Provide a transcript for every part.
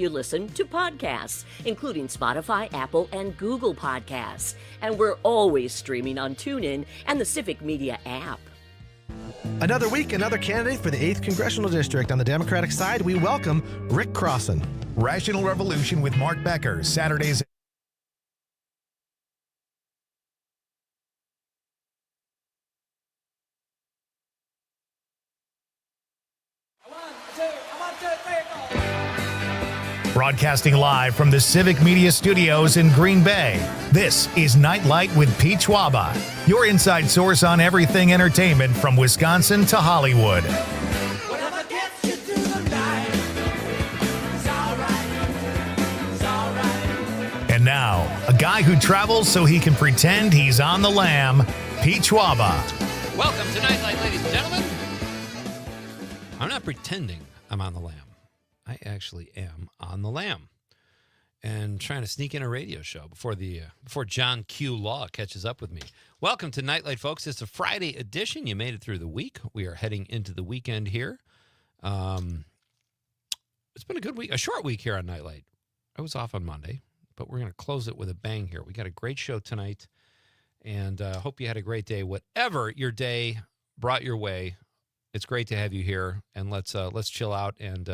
You listen to podcasts, including Spotify, Apple, and Google Podcasts. And we're always streaming on TuneIn and the Civic Media app. Another week, another candidate for the 8th Congressional District. On the Democratic side, we welcome Rick Crossan. Rational Revolution with Mark Becker, Saturdays. Broadcasting live from the Civic Media Studios in Green Bay, this is Nite Lite with Pete Schwaba, your inside source on everything entertainment from Wisconsin to Hollywood. And now, a guy who travels so he can pretend he's on the lam, Pete Schwaba. Welcome to Nite Lite, ladies and gentlemen. I'm not pretending I'm on the lam. I actually am on the lam and trying to sneak in a radio show before John Q. Law catches up with me. Welcome to Nite Lite, folks. It's a Friday edition. You made it through the week. We are heading into the weekend here. It's been a good week, a short week here on Nite Lite. I was off on Monday, but we're going to close it with a bang here. We got a great show tonight, and hope you had a great day. Whatever your day brought your way, it's great to have you here, and let's chill out and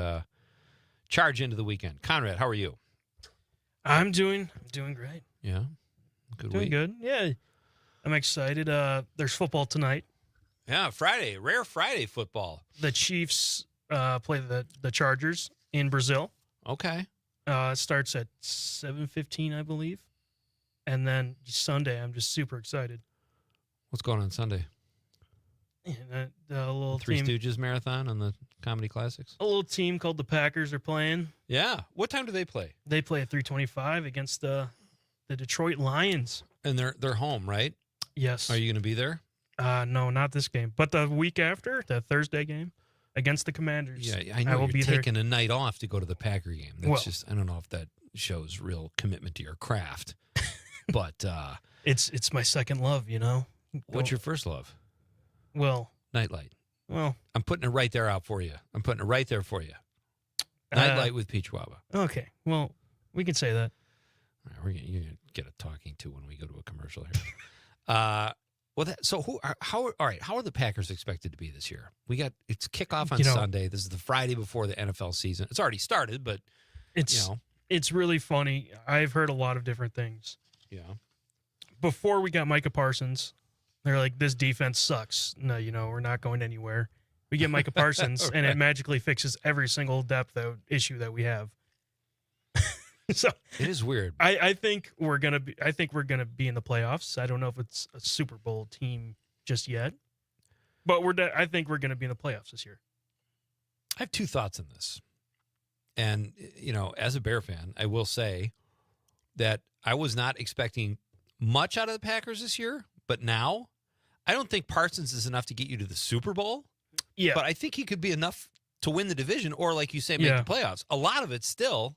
charge into the weekend. Conrad, how are you? I'm doing great. Yeah, good doing week. Good. Yeah, I'm excited. There's football tonight. Yeah, Friday, rare Friday football. The Chiefs play the Chargers in Brazil. Okay. It starts at 7:15, I believe, and then Sunday. I'm just super excited. What's going on Sunday? And the little Three team, Stooges marathon on the Comedy Classics. a little team called the Packers are playing. Yeah. What time do they play? They play at 3:25 against the Detroit Lions. And they're home, right? Yes. Are you going to be there? No, not this game, but the week after, the Thursday game against the Commanders. Yeah, I know will you're be there. taking a night off to go to the Packer game. That's Well- just, I don't know if that shows real commitment to your craft. But It's my second love, you know. what's your first love? Well, Nite Lite. well. I'm putting it right there out for you. I'm putting it right there for you. Nite Lite with Pete Schwaba. Okay, well, we can say that. All right, you're gonna get a talking to when we go to a commercial here. How are the Packers expected to be this year? It's kickoff on Sunday. This is the Friday before the NFL season. It's already started, but It's really funny. I've heard a lot of different things. yeah. Before we got Micah Parsons, they're like, this defense sucks. No, we're not going anywhere. We get Micah Parsons, Right. and it magically fixes every single depth issue that we have. So It is weird. I think we're gonna be in the playoffs. I don't know if it's a Super Bowl team just yet, but I think we're gonna be in the playoffs this year. I have two thoughts on this. And, as a Bear fan, I will say that I was not expecting much out of the Packers this year, but now I don't think Parsons is enough to get you to the Super Bowl. Yeah, But I think he could be enough to win the division or, like you say, make the playoffs. A lot of it still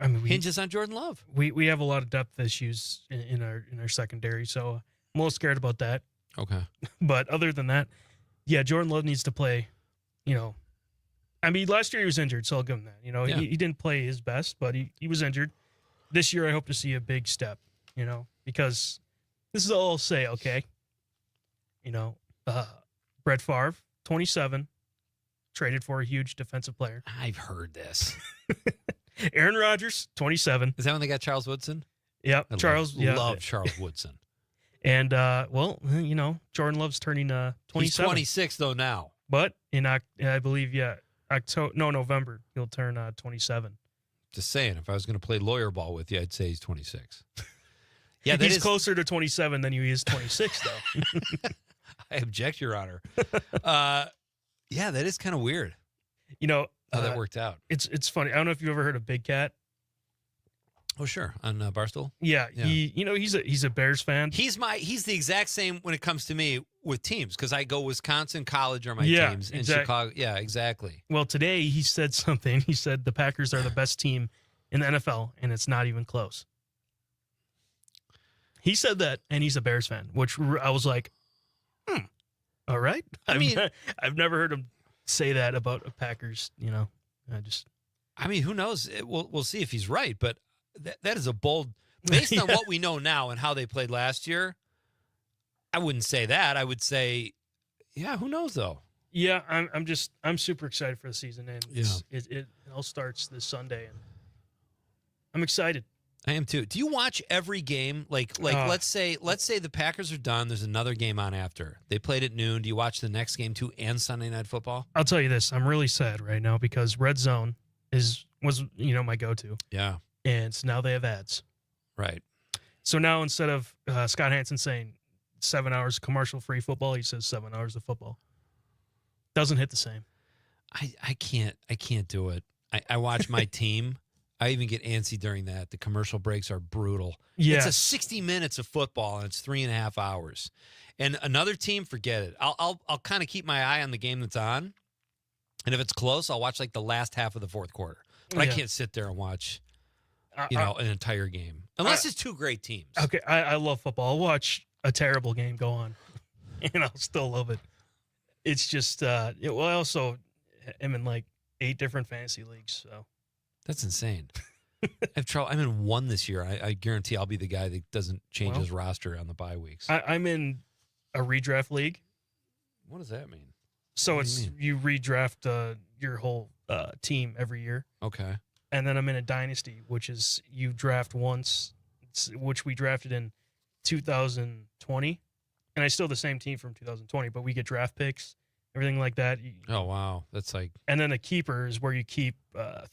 I mean, hinges on Jordan Love. we have a lot of depth issues in our secondary, so I'm a little scared about that. Okay. But other than that, yeah, Jordan Love needs to play. I mean, last year he was injured, so I'll give him that. Yeah. He didn't play his best, but he was injured. This year, I hope to see a big step. Because this is all I'll say. Okay. Brett Favre, 27, traded for a huge defensive player. I've heard this. Aaron Rodgers, 27. Is that when they got Charles Woodson? Yep. I Charles. love Charles Woodson. And, Jordan Love's turning 27. He's 26, though, now. But I believe, November, he'll turn 27. Just saying, if I was going to play lawyer ball with you, I'd say he's 26. Yeah, He's closer to 27 than he is 26, though. I object, Your Honor. Yeah, that is kind of weird how that worked out. It's funny. I don't know if you ever heard of Big Cat. Oh, sure. On Barstool? Yeah. He's a Bears fan. He's the exact same when it comes to me with teams because I go Wisconsin College are my Yeah, teams in exact- Chicago. Yeah, exactly. Well, today he said something. He said the Packers are the best team in the NFL, and it's not even close. He said that, and he's a Bears fan, which I was like, all right. I mean, I've never heard him say that about Packers. I just I mean, who knows? We'll see if he's right, but that is a bold, based on what we know now and how they played last year. I wouldn't say that. I would say, yeah, who knows though? Yeah, I'm super excited for the season, and it all starts this Sunday, and I'm excited. I am too. Do you watch every game? Like let's say the Packers are done. There's another game on after. They played at noon. Do you watch the next game too and Sunday Night Football? I'll tell you this. I'm really sad right now because Red Zone was my go-to. Yeah. And now they have ads. Right. So now instead of Scott Hansen saying 7 hours of commercial-free football, he says 7 hours of football. Doesn't hit the same. I can't do it. I watch my team. I even get antsy during that. The commercial breaks are brutal. Yeah. It's a 60 minutes of football, and it's 3.5 hours. And another team, forget it. I'll kind of keep my eye on the game that's on. And if it's close, I'll watch like the last half of the fourth quarter. But I can't sit there and watch, an entire game. Unless it's two great teams. Okay, I love football. I'll watch a terrible game go on, and I'll still love it. It's just, I also am in like 8 different fantasy leagues, so. That's insane. I'm in one this year. I guarantee I'll be the guy that doesn't change his roster on the bye weeks. I'm in a redraft league. What does that mean? So you redraft your whole team every year. Okay. And then I'm in a dynasty, which is you draft once, which we drafted in 2020. And I still have the same team from 2020, but we get draft picks, everything like that. Oh, wow. That's like... And then a keeper is where you keep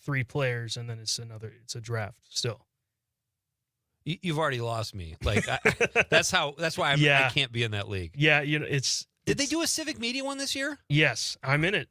3 players, and then it's a draft still. You've already lost me. Like, that's why I can't be in that league. Yeah, Did they do a Civic Media one this year? Yes, I'm in it.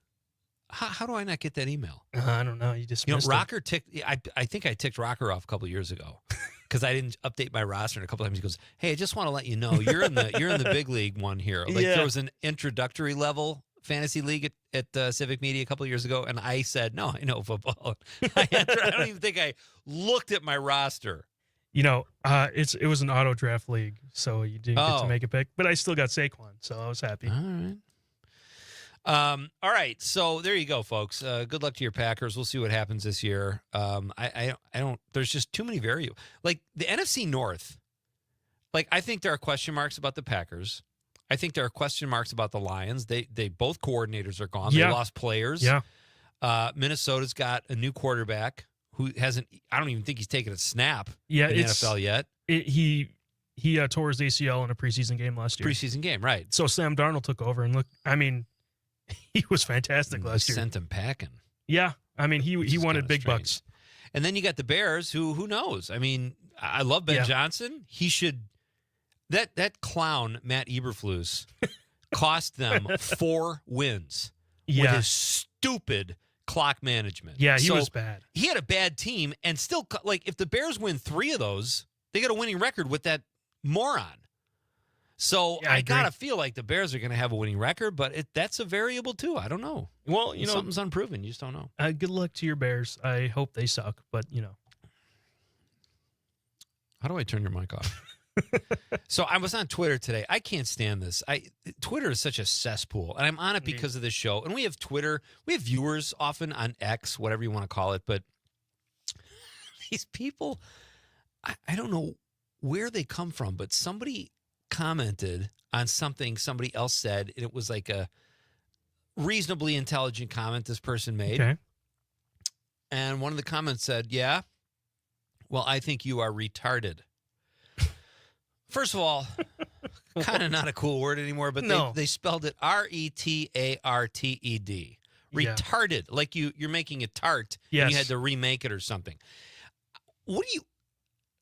How do I not get that email? I don't know. You just Rocker ticked. I think I ticked Rocker off a couple of years ago because I didn't update my roster. And a couple of times he goes, "Hey, I just want to let you know you're in the big league one here." Like there was an introductory level fantasy league at Civic Media a couple of years ago, and I said, "No, I know football." I don't even think I looked at my roster. It was an auto draft league, so you didn't get to make a pick, but I still got Saquon, so I was happy. All right. So there you go, folks. Good luck to your Packers. We'll see what happens this year. I don't. There's just too many variables. Like the NFC North. Like I think there are question marks about the Packers. I think there are question marks about the Lions. They both coordinators are gone. They lost players. Yeah. Minnesota's got a new quarterback who hasn't. I don't even think he's taken a snap in the NFL yet. He tore his ACL in a preseason game last year. Preseason game, right? So Sam Darnold took over, and look, I mean, he was fantastic last year. Sent him packing. Yeah, I mean, he wanted big bucks. And then you got the Bears, who knows? I mean, I love Ben Johnson. He should. That clown Matt Eberflus cost them 4 wins with his stupid clock management. Yeah, he was bad. He had a bad team, and still, like, if the Bears win 3 of those, they got a winning record with that moron. So I gotta feel like the Bears are going to have a winning record, but that's a variable too. I don't know. Well, something's unproven. You just don't know. Good luck to your Bears. I hope they suck, but How do I turn your mic off? So I was on Twitter today. I can't stand this. Twitter is such a cesspool, and I'm on it because of this show. And we have Twitter. We have viewers often on X, whatever you want to call it. But these people, I don't know where they come from, but somebody commented on something somebody else said, and it was like a reasonably intelligent comment this person made. Okay. And one of the comments said, "Yeah, well, I think you are retarded." First of all, kind of not a cool word anymore, but they spelled it RETARTED. Retarded, like you're making a tart and you had to remake it or something. What do you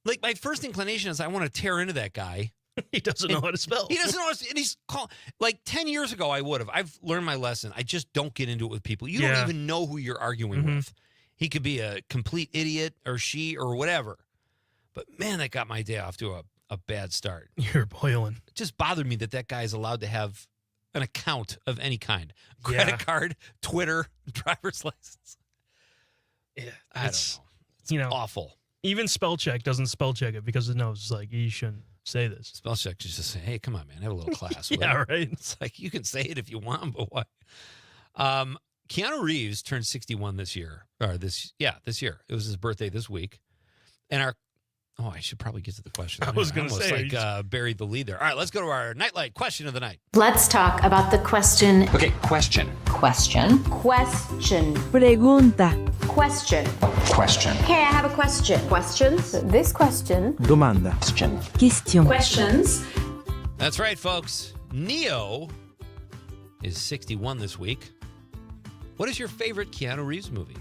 like? My first inclination is I want to tear into that guy. He doesn't know how to spell. He doesn't know how to, and he's like 10 years ago I would have. I've learned my lesson. I just don't get into it with people. You don't even know who you're arguing with. He could be a complete idiot or she or whatever. But man, that got my day off to a bad start. You're boiling. It just bothered me that guy is allowed to have an account of any kind. Credit card, Twitter, driver's license. Yeah, I don't know. It's awful. Even spell check doesn't spell check it because it knows like you shouldn't say this. Spell check just say, "Hey, come on, man, have a little class." Yeah, right. It's like you can say it if you want, but why? Keanu Reeves turned 61 this year. This year. It was his birthday this week. And I should probably get to the question. I was going to say. Buried the lead there. All right, let's go to our Nightlight question of the night. Let's talk about the question. Okay, question. Question. Pregunta. Question. Question. Hey, I have a question. Questions? This question. Domanda. Question. Question. Questions. That's right, folks. Neo is 61 this week. What is your favorite Keanu Reeves movie?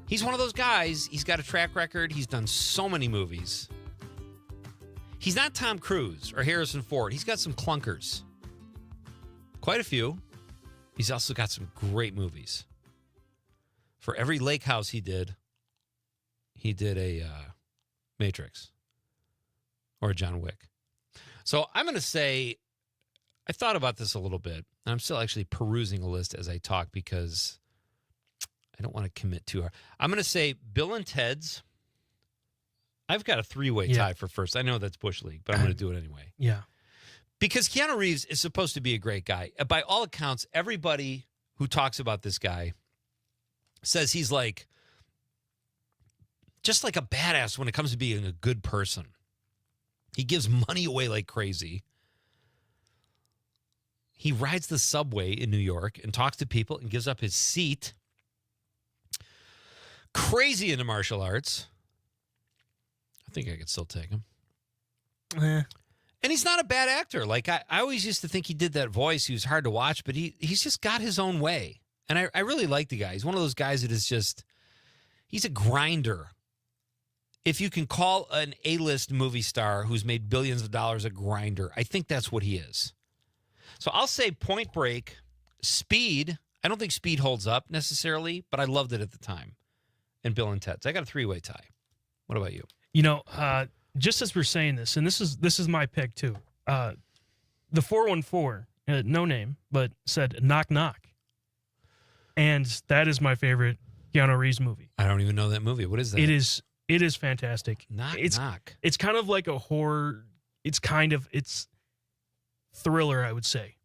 He's one of those guys. He's got a track record. He's done so many movies. He's not Tom Cruise or Harrison Ford. He's got some clunkers. Quite a few. He's also got some great movies. For every lake house he did a Matrix or a John Wick. So I'm going to say, I thought about this a little bit. And I'm still actually perusing a list as I talk because I don't want to commit too hard. I'm going to say Bill and Ted's. I've got a 3-way tie for first. I know that's Bush League, but I'm going to do it anyway. Yeah. Because Keanu Reeves is supposed to be a great guy. By all accounts, everybody who talks about this guy says he's like, just like a badass when it comes to being a good person. He gives money away like crazy. He rides the subway in New York and talks to people and gives up his seat. Crazy into martial arts. I think I could still take him. And he's not a bad actor. Like, I always used to think he did that voice. He was hard to watch, but he's just got his own way. And I really like the guy. He's one of those guys that is just, he's a grinder. If you can call an A-list movie star who's made billions of dollars a grinder, I think that's what he is. So I'll say Point Break, Speed. I don't think Speed holds up necessarily, but I loved it at the time. And Bill and Ted's. I got a 3-way tie. What about you? You know, just as we're saying this, and this is my pick too. The 414, no name, but said knock knock. And that is my favorite Keanu Reeves movie. I don't even know that movie. What is that? It is fantastic. Knock knock. It's kind of like a horror. It's thriller, I would say.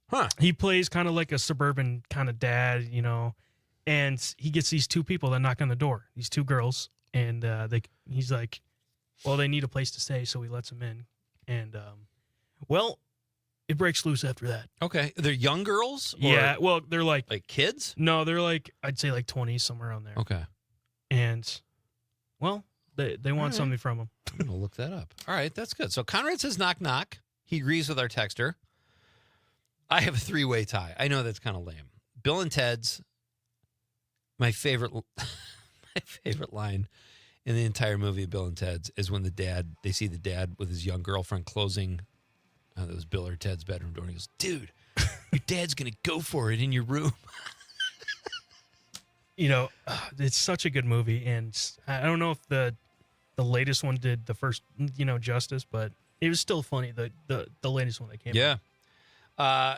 Huh. He plays kind of like a suburban kind of dad, you know, and he gets these two people that knock on the door, these two girls, and he's like, well, they need a place to stay, so he lets them in. And, it breaks loose after that. Okay. They're young girls? Or yeah, well, they're like kids? No, they're like, I'd say like 20, somewhere around there. Okay. And, well, they want something from him. I'm going to look that up. All right, that's good. So Conrad says knock knock. He agrees with our texter. I have a 3-way tie. I know that's kind of lame. Bill and Ted's, my favorite line in the entire movie of Bill and Ted's is when they see the dad with his young girlfriend closing that was Bill or Ted's bedroom door. And he goes, dude, your dad's going to go for it in your room. You know, it's such a good movie. And I don't know if the latest one did the first, justice, but it was still funny, the latest one that came out. Yeah.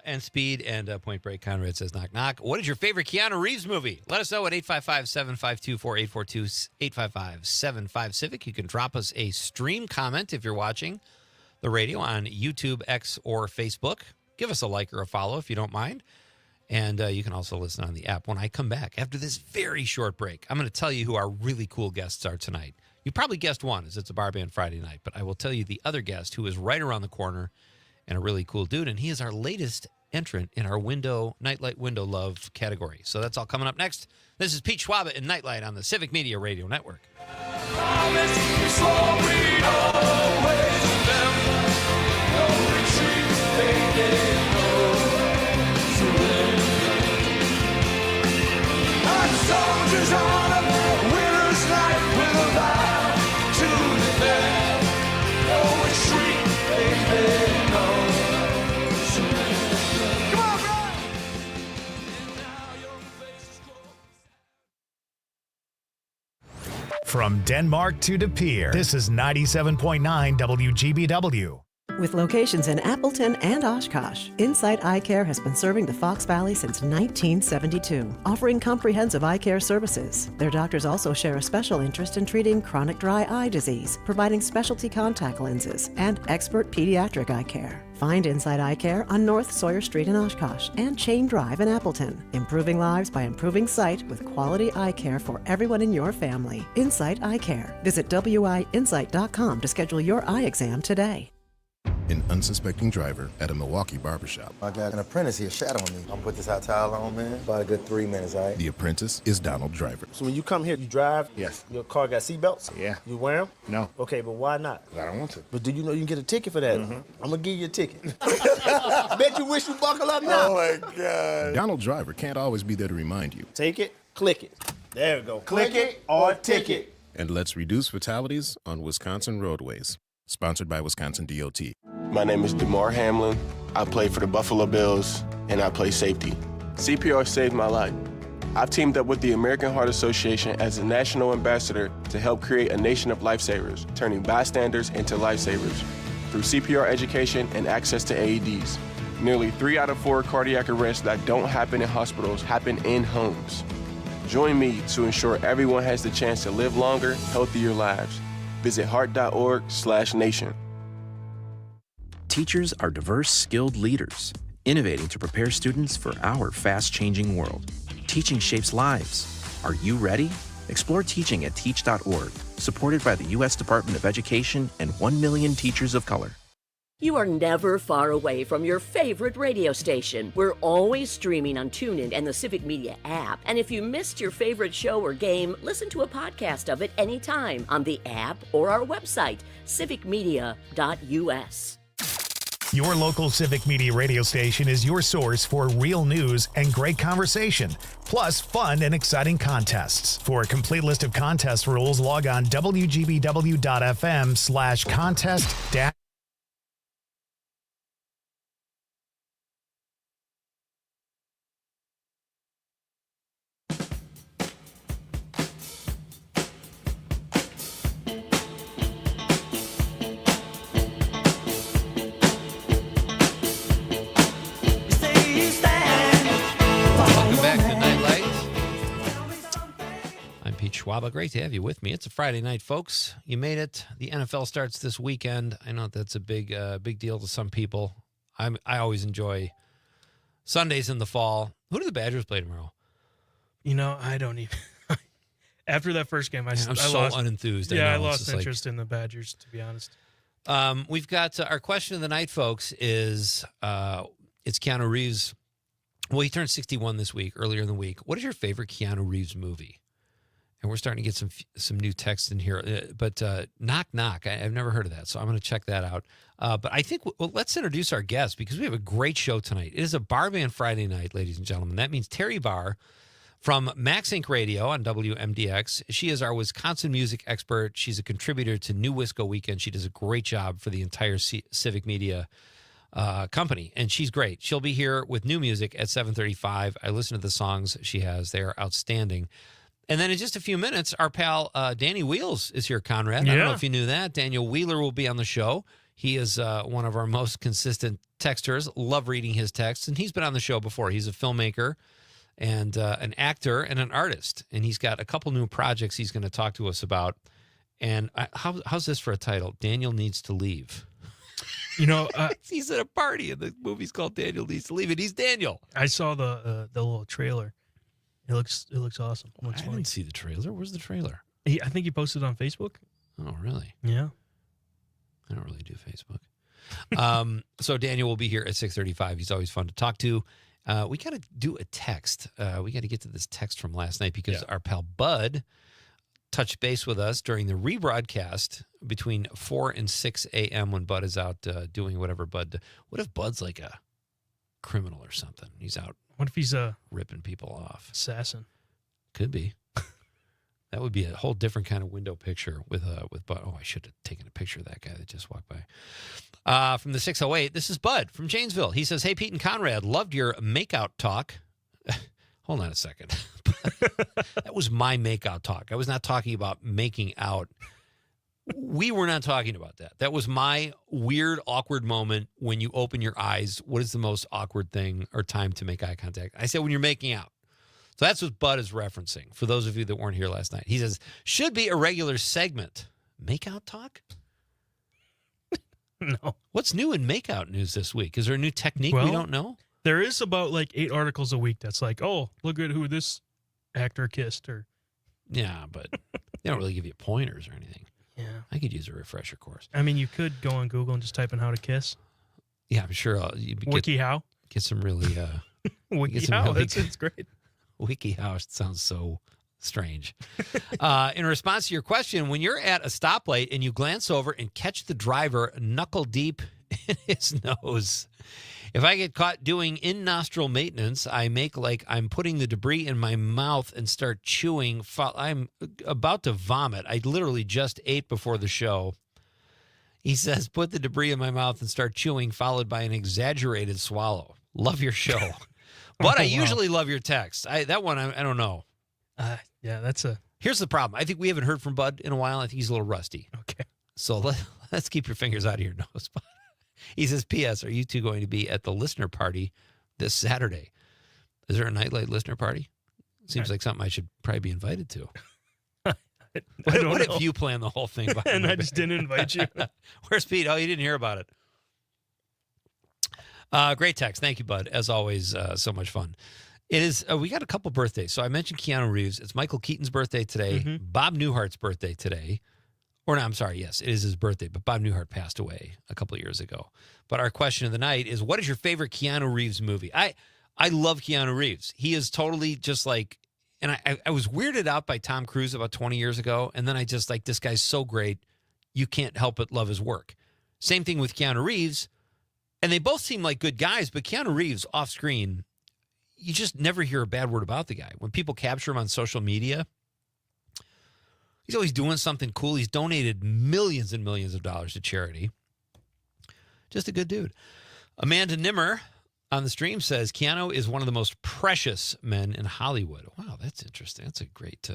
And Speed and Point Break. Conrad says knock knock. What is your favorite Keanu Reeves movie? Let us know at 855-752-4842, 855-75-CIVIC. You can drop us a stream comment if you're watching the radio on YouTube, X, or Facebook. Give us a like or a follow if you don't mind. And you can also listen on the app. When I come back after this very short break, I'm going to tell you who our really cool guests are tonight. You probably guessed one, as it's a bar band Friday night, but I will tell you the other guest who is right around the corner and a really cool dude, and he is our latest entrant in our Nightlight Window Love category. So that's all coming up next. This is Pete Schwaba in Nightlight on the Civic Media Radio Network. Soldiers on a winter's night with a vow to defend. No retreat, baby, no surrender. Come on, bro! And now your face is closed. From Denmark to De Pere, this is 97.9 WGBW. With locations in Appleton and Oshkosh, Insight Eye Care has been serving the Fox Valley since 1972, offering comprehensive eye care services. Their doctors also share a special interest in treating chronic dry eye disease, providing specialty contact lenses, and expert pediatric eye care. Find Inside Eye Care on North Sawyer Street in Oshkosh and Chain Drive in Appleton. Improving lives by improving sight with quality eye care for everyone in your family. Insight Eye Care. Visit WIinsight.com to schedule your eye exam today. An unsuspecting driver at a Milwaukee barbershop. I got an apprentice here shadowing me. I'm gonna put this hot towel on, man. About a good 3 minutes, all right? The apprentice is Donald Driver. So when you come here, you drive? Yes. Your car got seatbelts? Yeah. You wear them? No. Okay, but why not? I don't want to. But do you know you can get a ticket for that? I'm gonna give you a ticket. I bet you wish you buckle up now. Oh my God. Donald Driver can't always be there to remind you. Take it, click it. There we go. Click it or ticket. And let's reduce fatalities on Wisconsin roadways. Sponsored by Wisconsin DOT. My name is DeMar Hamlin. I play for the Buffalo Bills, and I play safety. CPR saved my life. I've teamed up with the American Heart Association as a national ambassador to help create a nation of lifesavers, turning bystanders into lifesavers through CPR education and access to AEDs. Nearly 3 out of 4 cardiac arrests that don't happen in hospitals happen in homes. Join me to ensure everyone has the chance to live longer, healthier lives. Visit heart.org/nation. Teachers are diverse, skilled leaders, innovating to prepare students for our fast-changing world. Teaching shapes lives. Are you ready? Explore teaching at teach.org, supported by the U.S. Department of Education and 1 million teachers of color. You are never far away from your favorite radio station. We're always streaming on TuneIn and the Civic Media app. And if you missed your favorite show or game, listen to a podcast of it anytime on the app or our website, civicmedia.us. Your local Civic Media radio station is your source for real news and great conversation, plus fun and exciting contests. For a complete list of contest rules, log on wgbw.fm/contest- Welcome back to Nite Lite. I'm Pete Schwaba. Great to have you with me. It's a Friday night, folks. You made it. The NFL starts this weekend. I know that's a big deal to some people. I always enjoy Sundays in the fall. Who do the Badgers play tomorrow? You know, I don't even. After that first game, I'm so lost, unenthused. Yeah, I know. lost interest in the Badgers, to be honest. We've got our question of the night, folks, is it's Keanu Reeves. Well, he turned 61 this week, earlier in the week. What is your favorite Keanu Reeves movie? And we're starting to get some new text in here. But Knock Knock, I've never heard of that, so I'm going to check that out. But I think let's introduce our guest because we have a great show tonight. It is a Bar Band Friday night, ladies and gentlemen. That means Terry Barr from Max Inc. Radio on WMDX. She is our Wisconsin music expert. She's a contributor to New Wisco Weekend. She does a great job for the entire Civic Media company, and she's great. She'll be here with new music at 7:35. I listen to the songs she has. They are outstanding. And then in just a few minutes, our pal Danny Wheels is here, Conrad. I don't know if you knew that. Daniel Wheeler will be on the show. He is one of our most consistent texters. Love reading his texts, and he's been on the show before. He's a filmmaker and an actor and an artist, and he's got a couple new projects he's going to talk to us about. And how's this for a title? Daniel Needs to Leave. You know, he's at a party, and the movie's called Daniel Needs to Leave, and he's Daniel. I saw the little trailer. It looks awesome. It looks I funny. didn't see the trailer. Where's the trailer? I think he posted it on Facebook. Oh, really? Yeah. I don't really do Facebook. So Daniel will be here at 6:35. He's always fun to talk to. We got to do a text. We got to get to this text from last night because our pal Bud touched base with us during the rebroadcast between 4 and 6 a.m. when Bud is out doing whatever Bud. What if Bud's like a criminal or something? He's out. What if he's ripping people off? Assassin. Could be. That would be a whole different kind of window picture with Bud. Oh, I should have taken a picture of that guy that just walked by. From the 608, this is Bud from Janesville. He says, "Hey, Pete and Conrad, loved your makeout talk." Hold on a second. That was my makeout talk. I was not talking about making out. We were not talking about that. That was my weird, awkward moment when you open your eyes. What is the most awkward thing or time to make eye contact? I said when you're making out. So that's what Bud is referencing, for those of you that weren't here last night. He says, should be a regular segment. Make out talk? No. What's new in makeout news this week? Is there a new technique we don't know? There is about like 8 articles a week that's like, oh, look at who this actor kissed. Or Yeah, but they don't really give you pointers or anything. Yeah. I could use a refresher course. I mean, you could go on Google and just type in how to kiss. Yeah, I'm sure. WikiHow. Get some really... WikiHow, it's great. WikiHow sounds so strange. In response to your question, when you're at a stoplight and you glance over and catch the driver knuckle deep in his nose, if I get caught doing in-nostril maintenance, I make like I'm putting the debris in my mouth and start chewing. I'm about to vomit. I literally just ate before the show. He says, put the debris in my mouth and start chewing, followed by an exaggerated swallow. Love your show. But I usually love your text. That one, I don't know. Yeah, that's a... Here's the problem. I think we haven't heard from Bud in a while. I think he's a little rusty. Okay. So let's keep your fingers out of your nose. He says, P.S., are you two going to be at the listener party this Saturday? Is there a Nite Lite listener party? Seems like something I should probably be invited to. What if you plan the whole thing? And I just didn't invite you. Where's Pete? Oh, you didn't hear about it. Great text. Thank you, Bud. As always, so much fun. It is. We got a couple birthdays. So I mentioned Keanu Reeves. It's Michael Keaton's birthday today. Mm-hmm. Bob Newhart's birthday today. Or no, I'm sorry. Yes, it is his birthday. But Bob Newhart passed away a couple of years ago. But our question of the night is, what is your favorite Keanu Reeves movie? I love Keanu Reeves. He is totally just like, and I was weirded out by Tom Cruise about 20 years ago. And then I just like, this guy's so great. You can't help but love his work. Same thing with Keanu Reeves. And they both seem like good guys, but Keanu Reeves off screen, you just never hear a bad word about the guy. When people capture him on social media, he's always doing something cool. He's donated millions and millions of dollars to charity. Just a good dude. Amanda Nimmer on the stream says, Keanu is one of the most precious men in Hollywood. Wow, that's interesting. That's a great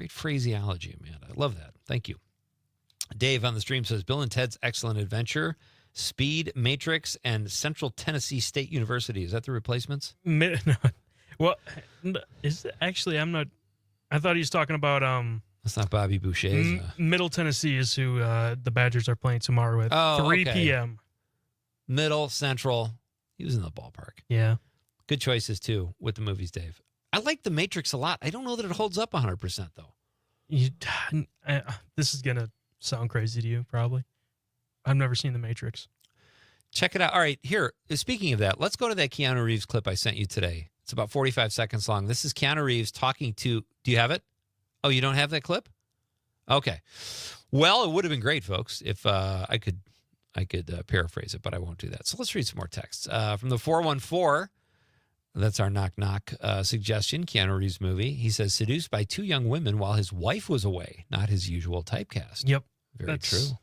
phraseology, Amanda. I love that. Thank you. Dave on the stream says, Bill and Ted's Excellent Adventure, Speed, Matrix, and Central Tennessee State University. Is that the replacements? Well, is it, actually, I'm not. I thought he was talking about. That's not Bobby Boucher's. Middle Tennessee is who the Badgers are playing tomorrow at 3 p.m. Middle, Central. He was in the ballpark. Yeah. Good choices, too, with the movies, Dave. I like The Matrix a lot. I don't know that it holds up 100%, though. This is going to sound crazy to you, probably. I've never seen The Matrix. Check it out. All right, here, speaking of that, let's go to that Keanu Reeves clip I sent you today. It's about 45 seconds long. This is Keanu Reeves talking to... Do you have it? Oh, you don't have that clip? Okay. Well, it would have been great, folks, if I could paraphrase it, but I won't do that. So let's read some more texts. From the 414, that's our knock-knock suggestion, Keanu Reeves movie. He says, seduced by 2 young women while his wife was away, not his usual typecast. Yep. Very true.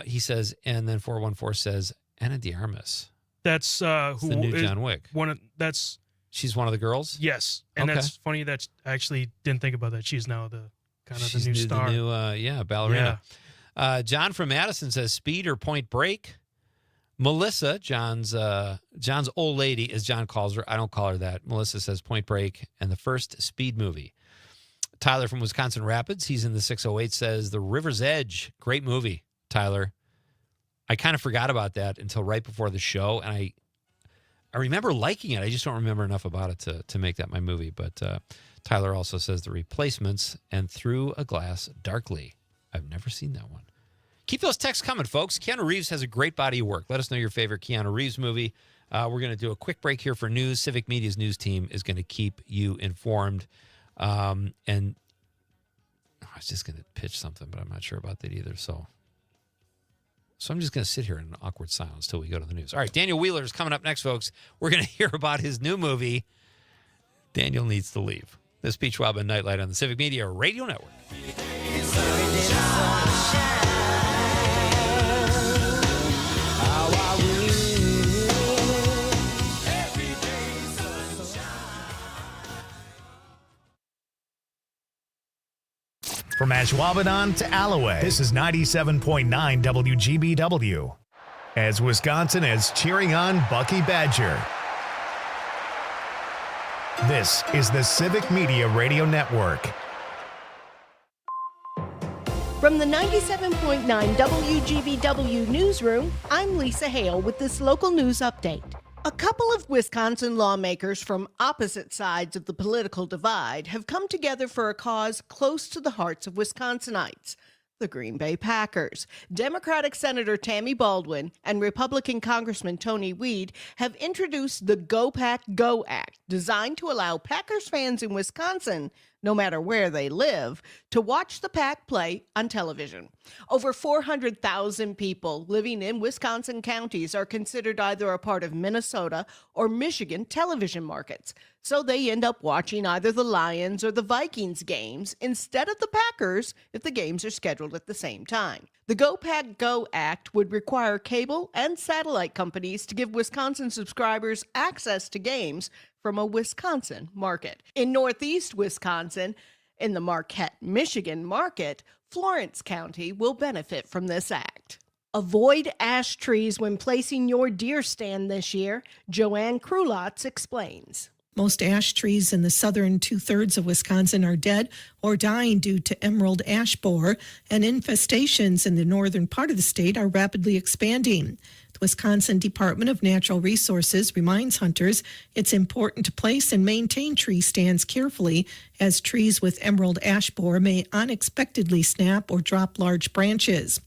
He says, and then 414 says, Ana de Armas. That's the new John Wick. She's one of the girls? Yes. And okay. That's funny that I actually didn't think about that. She's now the new star. The new, ballerina. Yeah. John from Madison says Speed or Point Break. Melissa, John's old lady, as John calls her. I don't call her that. Melissa says Point Break and the first Speed movie. Tyler from Wisconsin Rapids, he's in the 608, says The River's Edge. Great movie, Tyler. I kind of forgot about that until right before the show, and I remember liking it. I just don't remember enough about it to make that my movie. But Tyler also says The Replacements and Through a Glass Darkly. I've never seen that one. Keep those texts coming, folks. Keanu Reeves has a great body of work. Let us know your favorite Keanu Reeves movie. We're going to do a quick break here for news. Civic Media's news team is going to keep you informed. And I was just going to pitch something, but I'm not sure about that either. So I'm just going to sit here in an awkward silence till we go to the news. All right, Daniel Wheeler is coming up next, folks. We're going to hear about his new movie, Daniel Needs to Leave. This is Pete Schwaba and Nite Lite on the Civic Media Radio Network. From Ashwaubenon to Alloway, this is 97.9 WGBW. As Wisconsin is cheering on Bucky Badger. This is the Civic Media Radio Network. From the 97.9 WGBW newsroom, I'm Lisa Hale with this local news update. A couple of Wisconsin lawmakers from opposite sides of the political divide have come together for a cause close to the hearts of Wisconsinites, the Green Bay Packers. Democratic Senator Tammy Baldwin and Republican Congressman Tony Weed have introduced the Go Pack Go Act, designed to allow Packers fans in Wisconsin, no matter where they live, to watch the Pack play on television. Over 400,000 people living in Wisconsin counties are considered either a part of Minnesota or Michigan television markets, so they end up watching either the Lions or the Vikings games instead of the Packers if the games are scheduled at the same time. The Go Pack Go Act would require cable and satellite companies to give Wisconsin subscribers access to games from a Wisconsin market. In Northeast Wisconsin, in the Marquette, Michigan market, Florence County will benefit from this act. Avoid ash trees when placing your deer stand this year, Joanne Krulotz explains. Most ash trees in the southern two-thirds of Wisconsin are dead or dying due to emerald ash borer, and infestations in the northern part of the state are rapidly expanding. The Wisconsin Department of Natural Resources reminds hunters it's important to place and maintain tree stands carefully, as trees with emerald ash borer may unexpectedly snap or drop large branches.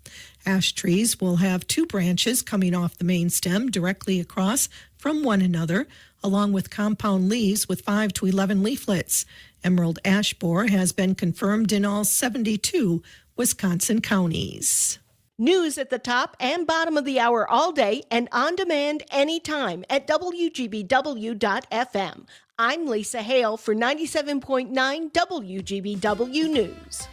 Ash trees will have two branches coming off the main stem directly across from one another, along with compound leaves with 5 to 11 leaflets. Emerald ash borer has been confirmed in all 72 Wisconsin counties. News at the top and bottom of the hour all day and on demand anytime at WGBW.FM. I'm Lisa Hale for 97.9 WGBW News.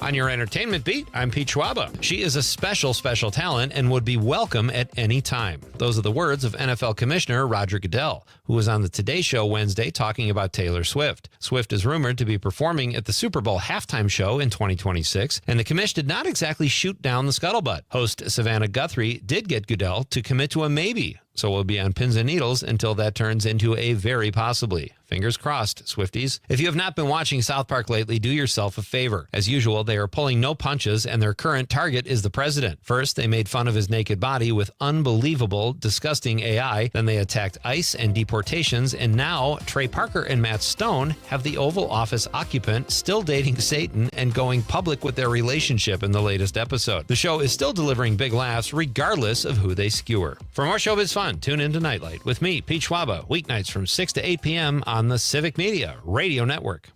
On your entertainment beat, I'm Pete Schwaba. She is a special talent and would be welcome at any time. Those are the words of NFL Commissioner Roger Goodell, who was on the Today Show Wednesday talking about Taylor Swift. Swift is rumored to be performing at the Super Bowl halftime show in 2026, and the commish did not exactly shoot down the scuttlebutt. Host Savannah Guthrie did get Goodell to commit to a maybe, so we'll be on pins and needles until that turns into a very possibly. Fingers crossed, Swifties. If you have not been watching South Park lately, do yourself a favor. As usual, they are pulling no punches, and their current target is the president. First, they made fun of his naked body with unbelievable, disgusting AI. Then they attacked ICE and deportations, and now Trey Parker and Matt Stone have the Oval Office occupant still dating Satan and going public with their relationship in the latest episode. The show is still delivering big laughs regardless of who they skewer. For more showbiz fun, tune into Nite Lite with me, Pete Schwaba, weeknights from 6 to 8 p.m. on the Civic Media Radio Network.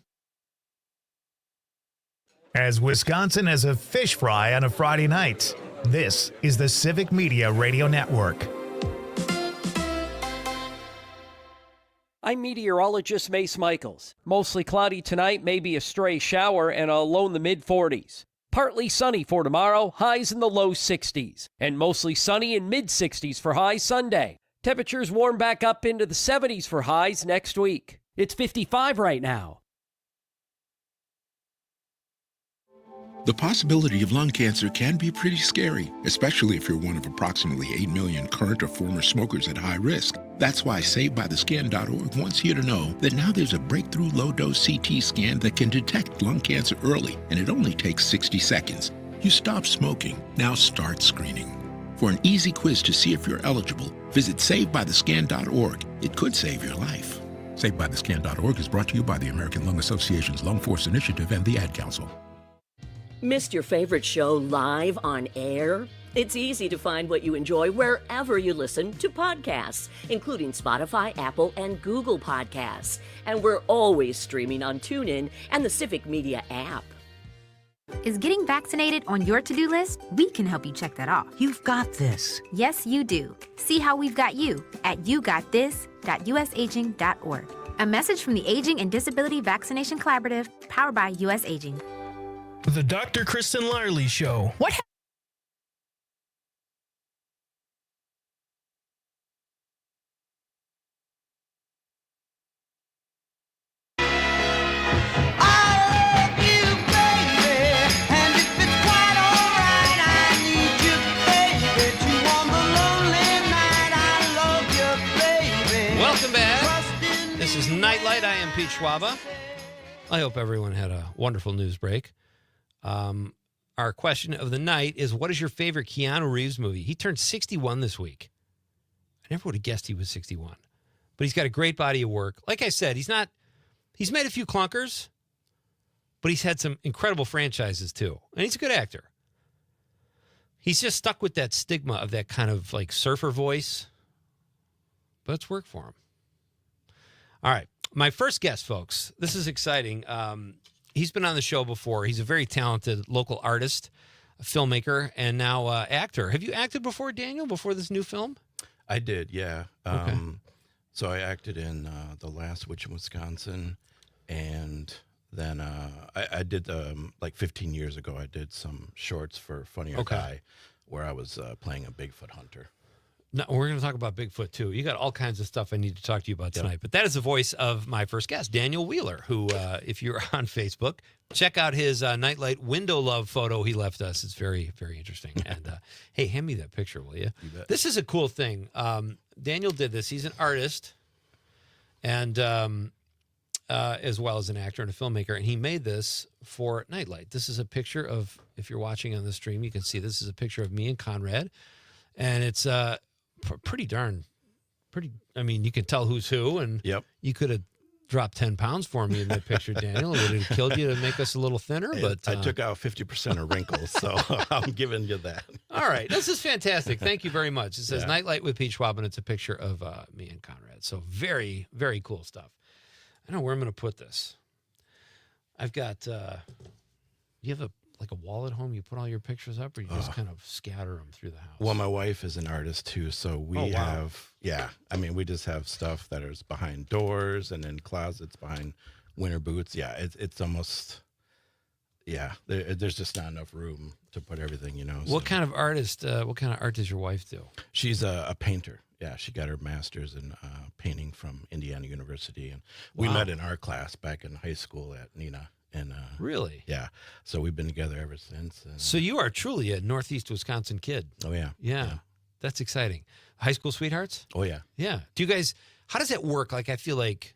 As Wisconsin as a fish fry on a Friday night, this is the Civic Media Radio Network. I'm meteorologist Mace Michaels. Mostly cloudy tonight, maybe a stray shower, and a low in the mid-40s. Partly sunny for tomorrow, highs in the low 60s. And mostly sunny in mid-60s for highs Sunday. Temperatures warm back up into the 70s for highs next week. It's 55 right now. The possibility of lung cancer can be pretty scary, especially if you're one of approximately 8 million current or former smokers at high risk. That's why SaveByTheScan.org wants you to know that now there's a breakthrough low-dose CT scan that can detect lung cancer early, and it only takes 60 seconds. You stop smoking, now start screening. For an easy quiz to see if you're eligible, visit SaveByTheScan.org. It could save your life. SaveByTheScan.org is brought to you by the American Lung Association's Lung Force Initiative and the Ad Council. Missed your favorite show live on air? It's easy to find what you enjoy wherever you listen to podcasts, including Spotify, Apple, and Google Podcasts. And we're always streaming on TuneIn and the Civic Media app. Is getting vaccinated on your to-do list? We can help you check that off. You've got this. Yes, you do. See how we've got you at yougotthis.usaging.org. A message from the Aging and Disability Vaccination Collaborative, powered by US Aging. The Dr. Kristen Larley Show. What Welcome back. This is Nite Lite. I am Pete Schwaba. I hope everyone had a wonderful news break. Our question of the night is, what is your favorite Keanu Reeves movie? He turned 61 this week. I never would have guessed he was 61. But he's got a great body of work. Like I said, he's made a few clunkers, but he's had some incredible franchises too. And he's a good actor. He's just stuck with that stigma of that kind of like surfer voice. But it's worked for him. All right. My first guest, folks, this is exciting. He's been on the show before. He's a very talented local artist, a filmmaker, and now actor. Have you acted before, Daniel, before this new film? I did, yeah. Okay. So I acted in The Last Witch in Wisconsin, and then I did, like 15 years ago, I did some shorts for Funny or Die, where I was playing a Bigfoot hunter. No, we're going to talk about Bigfoot, too. You got all kinds of stuff I need to talk to you about tonight. But that is the voice of my first guest, Daniel Wheeler, who, if you're on Facebook, check out his Nite Lite window love photo he left us. It's very, very interesting. And, hey, hand me that picture, will you? You bet. This is a cool thing. Daniel did this. He's an artist and as well as an actor and a filmmaker. And he made this for Nite Lite. This is a picture of, if you're watching on the stream, you can see this is a picture of me and Conrad. And it's pretty, I mean, you can tell who's who, and you could have dropped 10 pounds for me in that picture, Daniel. It would have killed you to make us a little thinner. But I took out 50% of wrinkles, so I'm giving you that. All right. This is fantastic. Thank you very much. It says Nite Lite with Pete Schwaba, and it's a picture of me and Conrad. So very, very cool stuff. I don't know where I'm going to put this. I've got, you have like a wall at home you put all your pictures up, or you just kind of scatter them through the house? Well, my wife is an artist too, so we have, I mean, we just have stuff that is behind doors and in closets behind winter boots. Yeah, it's almost, there's just not enough room to put everything, you know. What kind of artist, what kind of art does your wife do? She's a painter. Yeah, she got her master's in painting from Indiana University, and we met in art class back in high school at Nina. And really? Yeah. So we've been together ever since. And, so you are truly a Northeast Wisconsin kid. Oh, yeah. Yeah. That's exciting. High school sweethearts? Oh, yeah. Yeah. Do you guys, how does that work? Like, I feel like,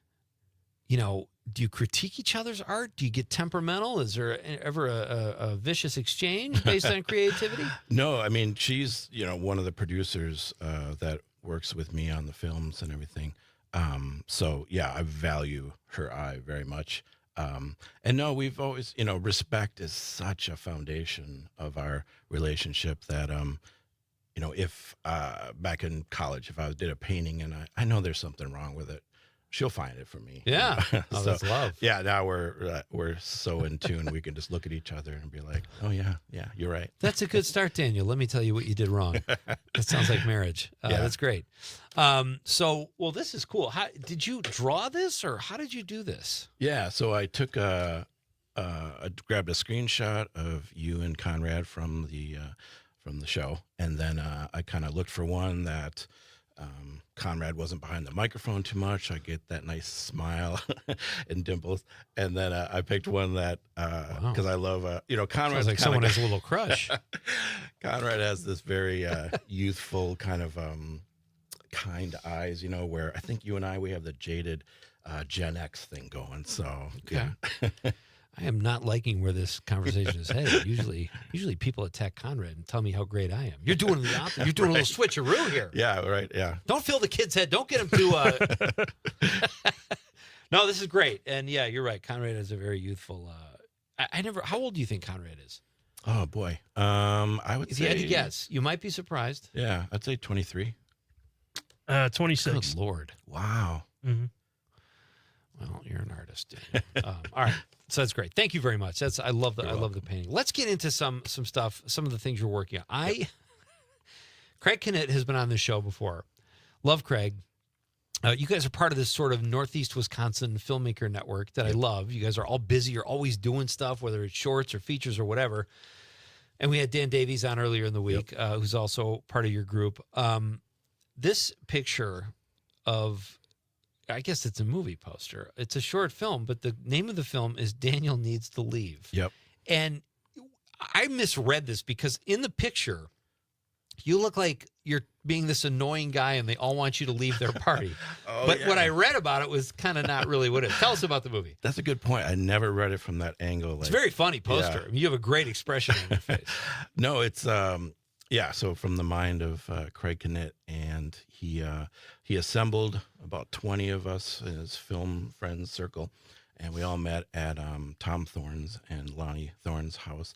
you know, do you critique each other's art? Do you get temperamental? Is there ever a vicious exchange based on creativity? No, I mean, she's, you know, one of the producers that works with me on the films and everything. So, yeah, I value her eye very much. And no, we've always, you know, respect is such a foundation of our relationship that, you know, if back in college, if I did a painting and I know there's something wrong with it, she'll find it for me. Yeah. Oh, that's love. Yeah. Now we're so in tune. We can just look at each other and be like, oh yeah, you're right. That's a good start, Daniel. Let me tell you what you did wrong. That sounds like marriage. That's great. Well, this is cool. How did you draw this, or how did you do this? Yeah. So I took I grabbed a screenshot of you and Conrad from the show, and then I kind of looked for one that Conrad wasn't behind the microphone too much. I get that nice smile and dimples, and then I picked one that because I love you know, Conrad. Sounds like someone has a little crush. Conrad has this very youthful kind of kind eyes, you know, where I think you and we have the jaded Gen X thing going. So okay. I am not liking where this conversation is headed. Usually people attack Conrad and tell me how great I am. You're doing the opposite. You're doing a little switcheroo here. Yeah, right. Yeah. Don't fill the kid's head. Don't get him too. No, this is great. And yeah, you're right. Conrad is a very youthful. I never. How old do you think Conrad is? Oh boy. I would say. If you had to guess, you might be surprised. Yeah, I'd say 23. 26. Good Lord. Wow. Mm-hmm. Well, you're an artist. All right. So that's great. Thank you very much. I love the painting. Let's get into some stuff, some of the things you're working on. Craig Kinnett has been on this show before. Love Craig. You guys are part of this sort of Northeast Wisconsin filmmaker network that I love. You guys are all busy. You're always doing stuff, whether it's shorts or features or whatever. And we had Dan Davies on earlier in the week, who's also part of your group. This picture of, I guess it's a movie poster. It's a short film, but the name of the film is Daniel Needs to Leave. Yep. And I misread this because in the picture, You look like you're being this annoying guy and they all want you to leave their party. Oh, but yeah. what I read about it was kind of not really what it is. Tell us about the movie. That's a good point. I never read it from that angle. It's a very funny poster. Yeah. I mean, you have a great expression on your face. No, it's so from the mind of Craig Knitt, and he assembled about 20 of us in his film friends circle, and we all met at Tom Thorne's and Lonnie Thorne's house.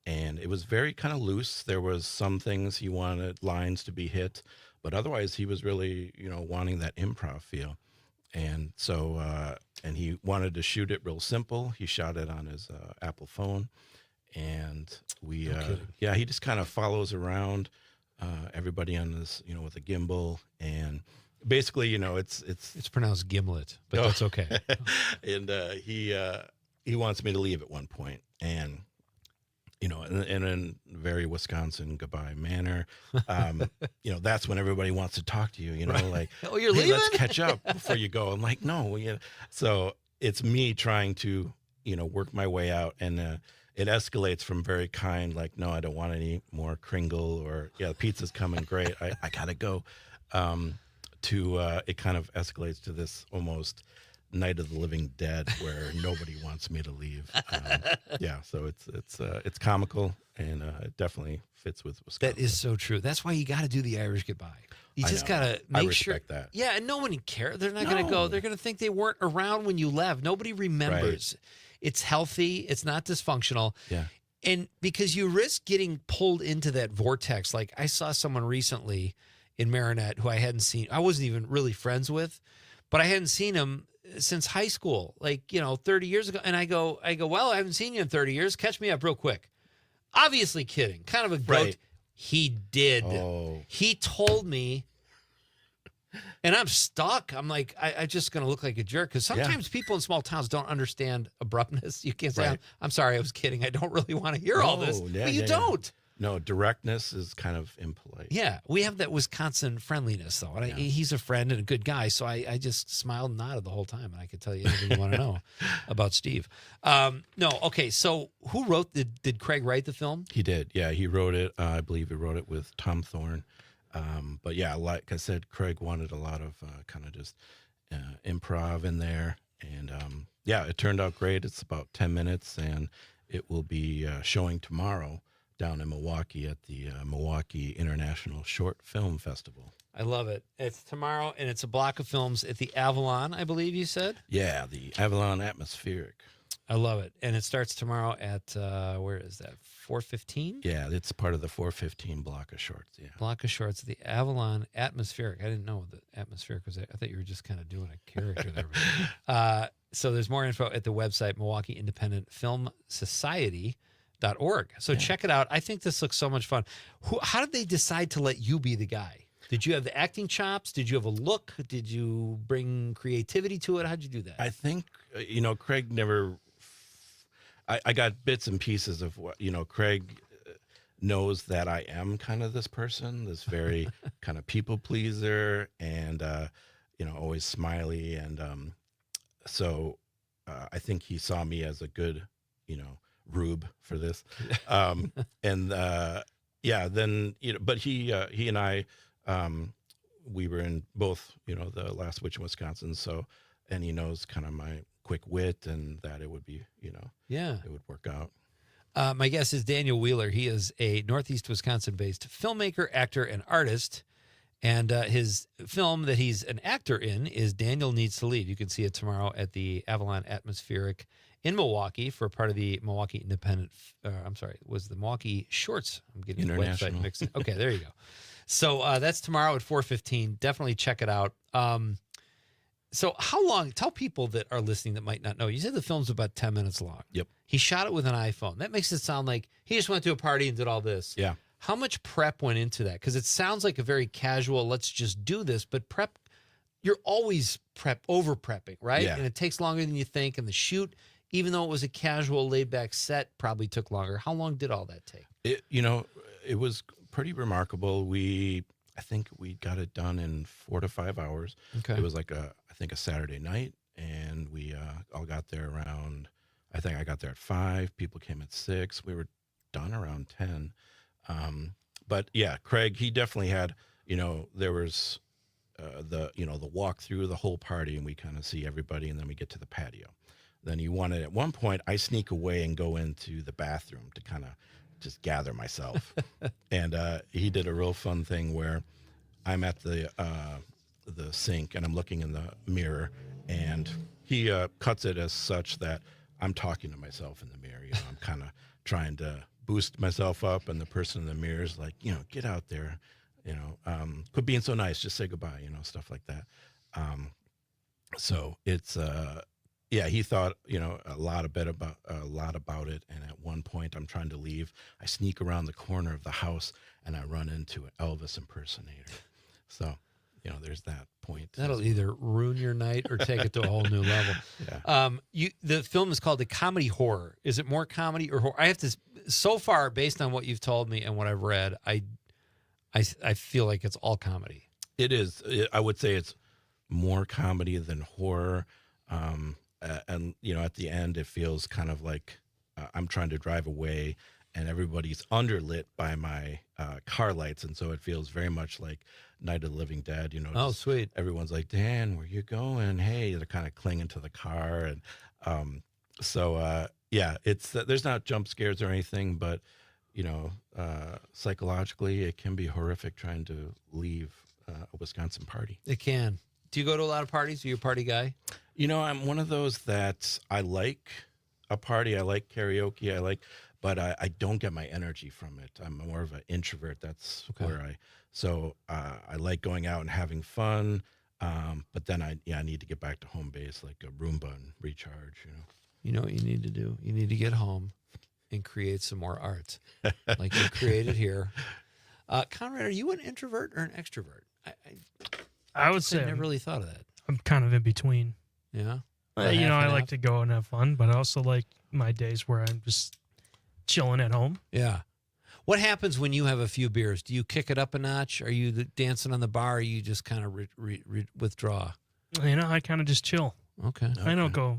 And it was very kind of loose. There was some things he wanted lines to be hit, but otherwise he was really, wanting that improv feel. And so, and he wanted to shoot it real simple. He shot it on his Apple phone, and he just kind of follows around everybody on this, with a gimbal, and basically, it's pronounced gimlet, but that's okay. And he wants me to leave at one point, and in a very Wisconsin goodbye manner, that's when everybody wants to talk to you, Right. like, oh, you're hey, leaving? let's catch up before you go. I'm like, no. So it's me trying to, work my way out, and it escalates from very kind, like, no, I don't want any more Kringle, or, the pizza's coming, great, I gotta go, to it kind of escalates to this almost Night of the Living Dead, where nobody wants me to leave. So it's comical, and it definitely fits with Wisconsin. That is so true. That's why you got to do the Irish goodbye. You I just know. got to I make respect sure. that. Yeah, and no one cares. They're not going to go. No. They're going to think they weren't around when you left. Nobody remembers. Right. It's healthy. It's not dysfunctional. Yeah. And because you risk getting pulled into that vortex. Like I saw someone recently in Marinette who I hadn't seen. I wasn't even really friends with, but I hadn't seen him since high school, 30 years ago. And I go, well, I haven't seen you in 30 years. Catch me up real quick. Obviously kidding. Kind of a goat. Right. He did. Oh. He told me, and I'm stuck. I'm like, I just going to look like a jerk. Because sometimes people in small towns don't understand abruptness. You can't say, Right. I'm sorry, I was kidding. I don't really want to hear all this. But you don't. No, directness is kind of impolite. Yeah, we have that Wisconsin friendliness, though. And he's a friend and a good guy, so I just smiled and nodded the whole time, and I could tell you anything you want to know about Steve. Okay, so who wrote did Craig write the film? He did, yeah. He wrote it. I believe he wrote it with Tom Thorne. But yeah, like I said, Craig wanted a lot of kind of just improv in there. And it turned out great. It's about 10 minutes, and it will be showing tomorrow down in Milwaukee at the Milwaukee International Short Film Festival. I love it. It's tomorrow, and it's a block of films at the Avalon, I believe you said? Yeah, the Avalon Atmospheric. I love it. And it starts tomorrow at, where is that, 4:15? Yeah, it's part of the 4:15 block of shorts, yeah. Block of shorts, the Avalon Atmospheric. I didn't know what the Atmospheric was. I thought you were just kind of doing a character there. So there's more info at the website, Milwaukee Independent Film Society.org. So check it out. I think this looks so much fun. How did they decide to let you be the guy? Did you have the acting chops? Did you have a look? Did you bring creativity to it? How'd you do that? I think, Craig never... I got bits and pieces of what, Craig knows that I am kind of this person, this very kind of people pleaser, and, always smiley. And so I think he saw me as a good, rube for this. Then, but he and I, we were in both, the last Witch in Wisconsin. So, and he knows kind of my quick wit, and that it would be, it would work out. My guest is Daniel Wheeler. He is a Northeast Wisconsin-based filmmaker, actor, and artist. And his film that he's an actor in is Daniel Needs to Leave. You can see it tomorrow at the Avalon Atmospheric in Milwaukee for part of the Milwaukee Independent. Was the Milwaukee Shorts? I'm getting the website mixed in. Okay, there you go. So that's tomorrow at 4:15. Definitely check it out. So how long, tell people that are listening that might not know, you said the film's about 10 minutes long. Yep. He shot it with an iPhone. That makes it sound like he just went to a party and did all this. Yeah. How much prep went into that? Because it sounds like a very casual, let's just do this, but prep, you're always over prepping, right? Yeah. And it takes longer than you think. And the shoot, even though it was a casual laid back set, probably took longer. How long did all that take? It was pretty remarkable. I think we got it done in 4 to 5 hours. Okay. It was like a Saturday night, and we all got there around, I think I got there at 5. People came at 6. We were done around 10. But yeah, Craig, he definitely had, there was the walk through the whole party, and we kind of see everybody, and then we get to the patio. Then at one point, I sneak away and go into the bathroom to kind of just gather myself. And he did a real fun thing where I'm at the sink and I'm looking in the mirror, and he cuts it as such that I'm talking to myself in the mirror. I'm kind of trying to boost myself up, and the person in the mirror is like, get out there, quit being so nice, just say goodbye, stuff like that. So it's he thought a lot about it. And at one point, I'm trying to leave. I sneak around the corner of the house and I run into an Elvis impersonator. So there's that point. That'll either ruin your night or take it to a whole new level. Yeah. The film is called a comedy horror. Is it more comedy or horror? I have to. So far, based on what you've told me and what I've read, I feel like it's all comedy. It is. I would say it's more comedy than horror. And at the end, it feels kind of like I'm trying to drive away, and everybody's underlit by my car lights, and so it feels very much like Night of the Living Dead. Oh, sweet. Everyone's like, Dan, where you going? Hey, they're kind of clinging to the car, and it's there's not jump scares or anything, but psychologically, it can be horrific trying to leave a Wisconsin party. It can. Do you go to a lot of parties? Are you a party guy? I'm one of those that I like a party. I like karaoke. But I don't get my energy from it. I'm more of an introvert. That's where I like going out and having fun. But then I need to get back to home base, like a Roomba, and recharge. You know what you need to do? You need to get home and create some more art, like you created here. Conrad, are you an introvert or an extrovert? I would say I never really thought of that. I'm kind of in between. Yeah. I like to go and have fun, but I also like my days where I'm just chilling at home. Yeah. What happens when you have a few beers? Do you kick it up a notch? Are you dancing on the bar? Or you just kind of withdraw? I kind of just chill. Okay. I don't go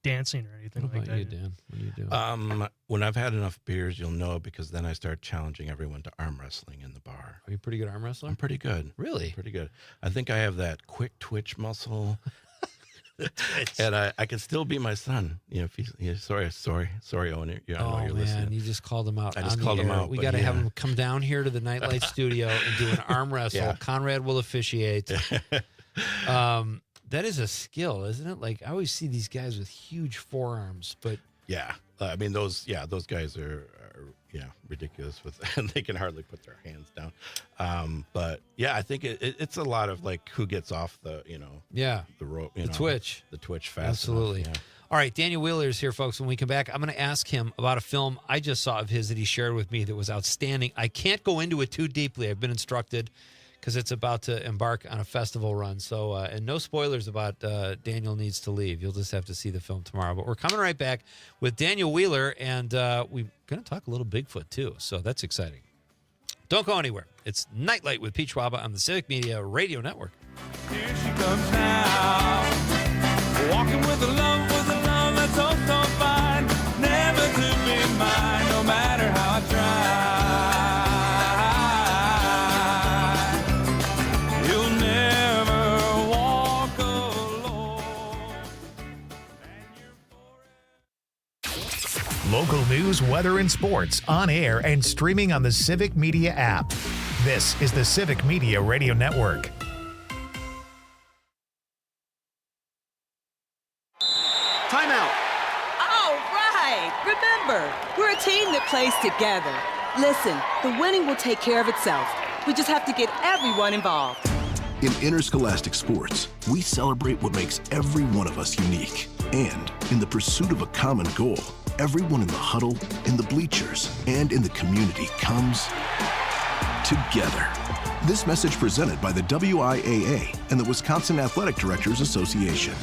dancing or anything like that. What about you, Dan? What do you do? When I've had enough beers, you'll know, because then I start challenging everyone to arm wrestling in the bar. Are you a pretty good arm wrestler? I'm pretty good. Really? Pretty good. I think I have that quick twitch muscle. And I can still be my son. If he's sorry, Owen. I know you're listening. You just called him out. I just called him out. We got to have him come down here to the Nite Lite studio and do an arm wrestle. Yeah. Conrad will officiate. That is a skill, isn't it? Like, I always see these guys with huge forearms, but yeah, I mean those guys are ridiculous and they can hardly put their hands down. But yeah, I think it's a lot of like who gets off the the rope, the twitch fast. Absolutely. Enough, yeah. All right, Daniel Wheeler is here, folks. When we come back, I'm going to ask him about a film I just saw of his that he shared with me that was outstanding. I can't go into it too deeply. I've been instructed, because it's about to embark on a festival run. So, and no spoilers about Daniel Needs to Leave. You'll just have to see the film tomorrow. But we're coming right back with Daniel Wheeler, and we're going to talk a little Bigfoot, too. So that's exciting. Don't go anywhere. It's Nite Lite with Pete Schwaba on the Civic Media Radio Network. Here she comes now, walking with a love that's so, so fine, never to be mine, no matter how I try. Local news, weather, and sports on air and streaming on the Civic Media app. This is the Civic Media Radio Network. Timeout. All right. Remember, we're a team that plays together. Listen, the winning will take care of itself. We just have to get everyone involved. In interscholastic sports, we celebrate what makes every one of us unique. And in the pursuit of a common goal, everyone in the huddle, in the bleachers, and in the community comes together. This message presented by the WIAA and the Wisconsin Athletic Directors Association.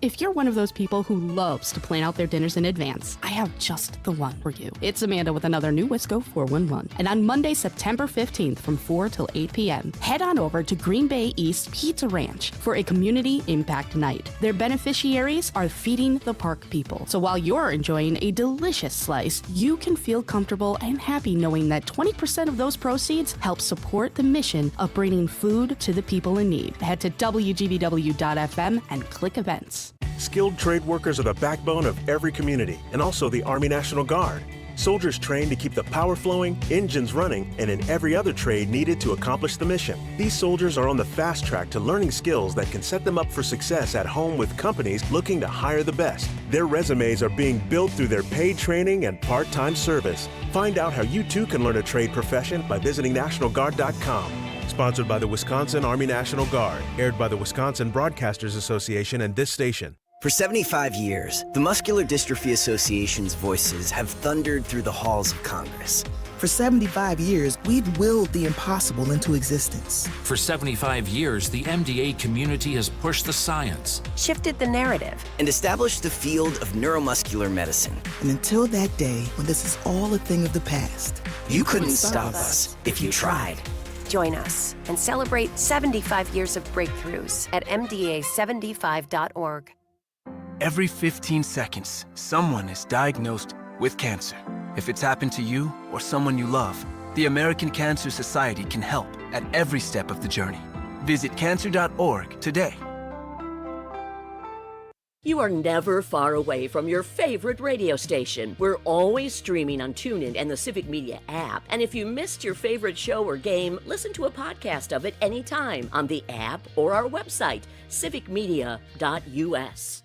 If you're one of those people who loves to plan out their dinners in advance, I have just the one for you. It's Amanda with another new Wisco 411. And on Monday, September 15th from 4 till 8 p.m., head on over to Green Bay East Pizza Ranch for a community impact night. Their beneficiaries are Feeding the Park people. So while you're enjoying a delicious slice, you can feel comfortable and happy knowing that 20% of those proceeds help support the mission of bringing food to the people in need. Head to WGBW.FM and click events. Skilled trade workers are the backbone of every community and also the Army National Guard. Soldiers trained to keep the power flowing, engines running, and in every other trade needed to accomplish the mission. These soldiers are on the fast track to learning skills that can set them up for success at home with companies looking to hire the best. Their resumes are being built through their paid training and part-time service. Find out how you too can learn a trade profession by visiting NationalGuard.com. Sponsored by the Wisconsin Army National Guard. Aired by the Wisconsin Broadcasters Association and this station. For 75 years, the Muscular Dystrophy Association's voices have thundered through the halls of Congress. For 75 years, we've willed the impossible into existence. For 75 years, the MDA community has pushed the science, shifted the narrative, and established the field of neuromuscular medicine. And until that day, when this is all a thing of the past, you couldn't stop us if you tried. Join us and celebrate 75 years of breakthroughs at MDA75.org. Every 15 seconds, someone is diagnosed with cancer. If it's happened to you or someone you love, the American Cancer Society can help at every step of the journey. Visit cancer.org today. You are never far away from your favorite radio station. We're always streaming on TuneIn and the Civic Media app. And if you missed your favorite show or game, listen to a podcast of it anytime on the app or our website, civicmedia.us.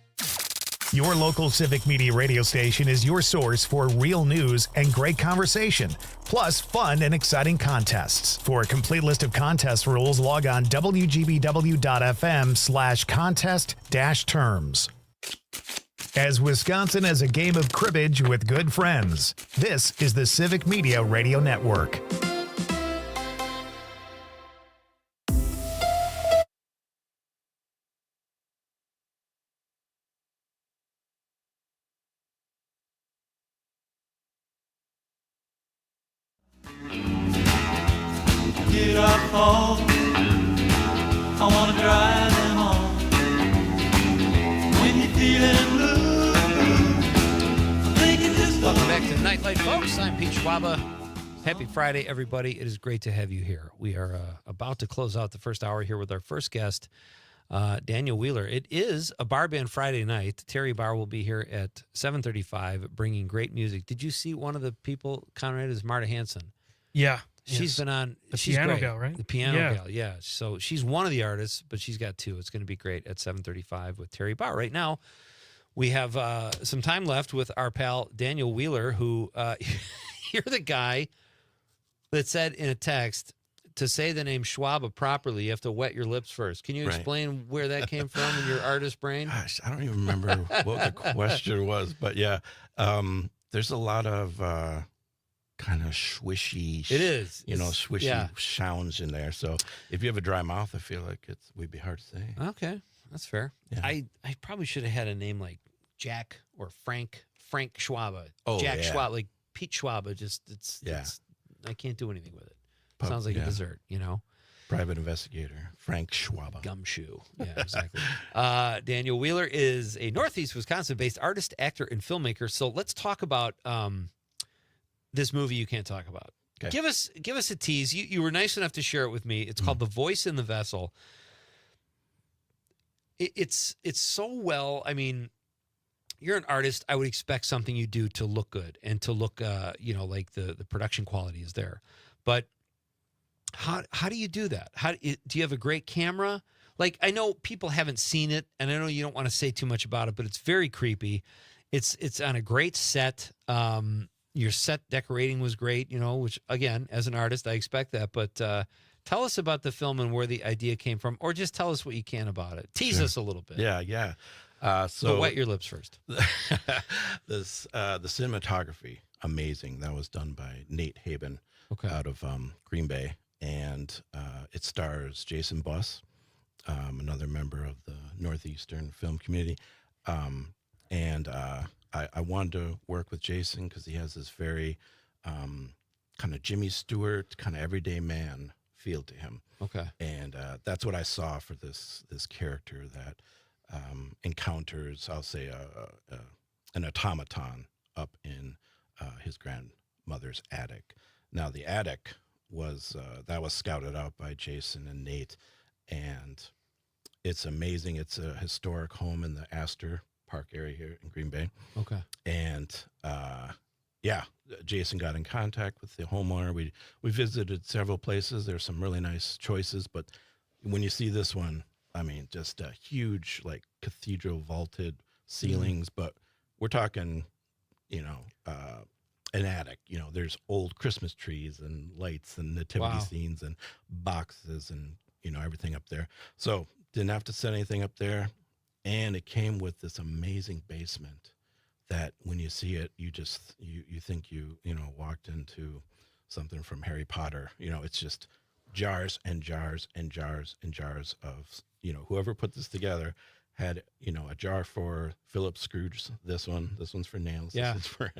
Your local Civic Media radio station is your source for real news and great conversation, plus fun and exciting contests. For a complete list of contest rules, log on wgbw.fm/contest-terms. As Wisconsin as a game of cribbage with good friends, this is the Civic Media Radio Network. Get up home, I wanna drive them home. When you're feeling blue, think it just Welcome back to Nite Lite, folks. I'm Pete Schwaba. Happy Friday, everybody. It is great to have you here. We are about to close out the first hour here with our first guest, Daniel Wheeler. It is a Bar Band Friday night. Terry Barr will be here at 7:35 bringing great music. Did you see one of the people, Conrad, is Marta Hansen? Yeah. She's been on. The She's piano great. gal, right? The piano gal, yeah. So she's one of the artists, but she's got two. It's going to be great at 7:35 with Terry Barr. Right now, we have some time left with our pal Daniel Wheeler, who you're the guy that said in a text, to say the name Schwaba properly, you have to wet your lips first. Can you explain where that came from in your artist brain? Gosh, I don't even remember what the question was, but yeah, there's a lot of kind of swishy. It is, swishy sounds in there. So if you have a dry mouth, I feel like it would be hard to say. Okay, that's fair. Yeah. I probably should have had a name like Jack or Frank Schwaba. Oh, Jack yeah. Schwaba, like Pete Schwaba. Just it's I can't do anything with it. Sounds like a dessert, Private investigator, Frank Schwaba. Gumshoe. Yeah, exactly. Daniel Wheeler is a Northeast Wisconsin-based artist, actor, and filmmaker. So let's talk about this movie you can't talk about. Okay. Give us a tease. You were nice enough to share it with me. It's called The Voice in the Vessel. It's so well. I mean, you're an artist. I would expect something you do to look good and to look, like the production quality is there. But how do you do that? Do you have a great camera? Like, I know people haven't seen it, and I know you don't want to say too much about it, but it's very creepy. It's on a great set. Your set decorating was great, which, again, as an artist, I expect that. But tell us about the film and where the idea came from, or just tell us what you can about it. Tease us a little bit. Yeah. But wet your lips first. The cinematography, amazing. That was done by Nate Haben out of Green Bay. And it stars Jason Buss, another member of the Northeastern film community. And I wanted to work with Jason because he has this very kind of Jimmy Stewart, kind of everyday man feel to him. Okay. And that's what I saw for this character that encounters, I'll say, an automaton up in his grandmother's attic. Now, the attic was scouted out by Jason and Nate, and it's amazing. It's a historic home in the Astor Park area here in Green Bay. Okay. And Jason got in contact with the homeowner. We visited several places. There's some really nice choices, but when you see this one, I mean, just a huge, like, cathedral vaulted ceilings, but we're talking, an attic. There's old Christmas trees and lights and nativity scenes and boxes and, everything up there. So didn't have to set anything up there. And it came with this amazing basement that when you see it, you just, you think you walked into something from Harry Potter. It's just jars and jars and jars and jars of, whoever put this together had, a jar for Phillips screws. This one's for nails. Yeah. This one's for,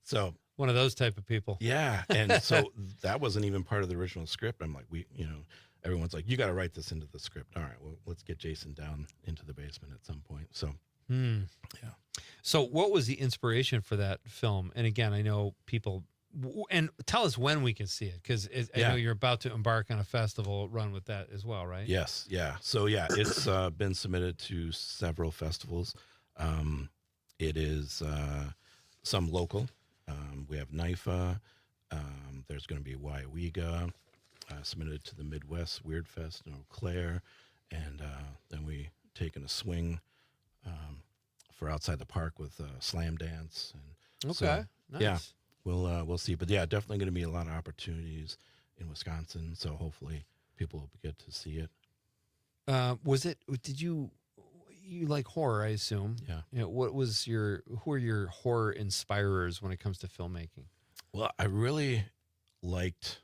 so one of those type of people. Yeah. And so that wasn't even part of the original script. I'm like, everyone's like, you got to write this into the script. All right, well, let's get Jason down into the basement at some point. So, yeah. So what was the inspiration for that film? And again, I know people, and tell us when we can see it, because I know you're about to embark on a festival run with that as well, right? Yes. Yeah. So, yeah, it's been submitted to several festivals. It is some local. We have NIFA. There's going to be Waiwiga. Submitted to the Midwest Weird Fest in Eau Claire, and then we taken a swing for outside the park with slam dance. And okay, nice. Yeah, we'll see. But yeah, definitely going to be a lot of opportunities in Wisconsin. So hopefully people will get to see it. Did you like horror? I assume. Yeah. Who are your horror inspirers when it comes to filmmaking? Well, I really liked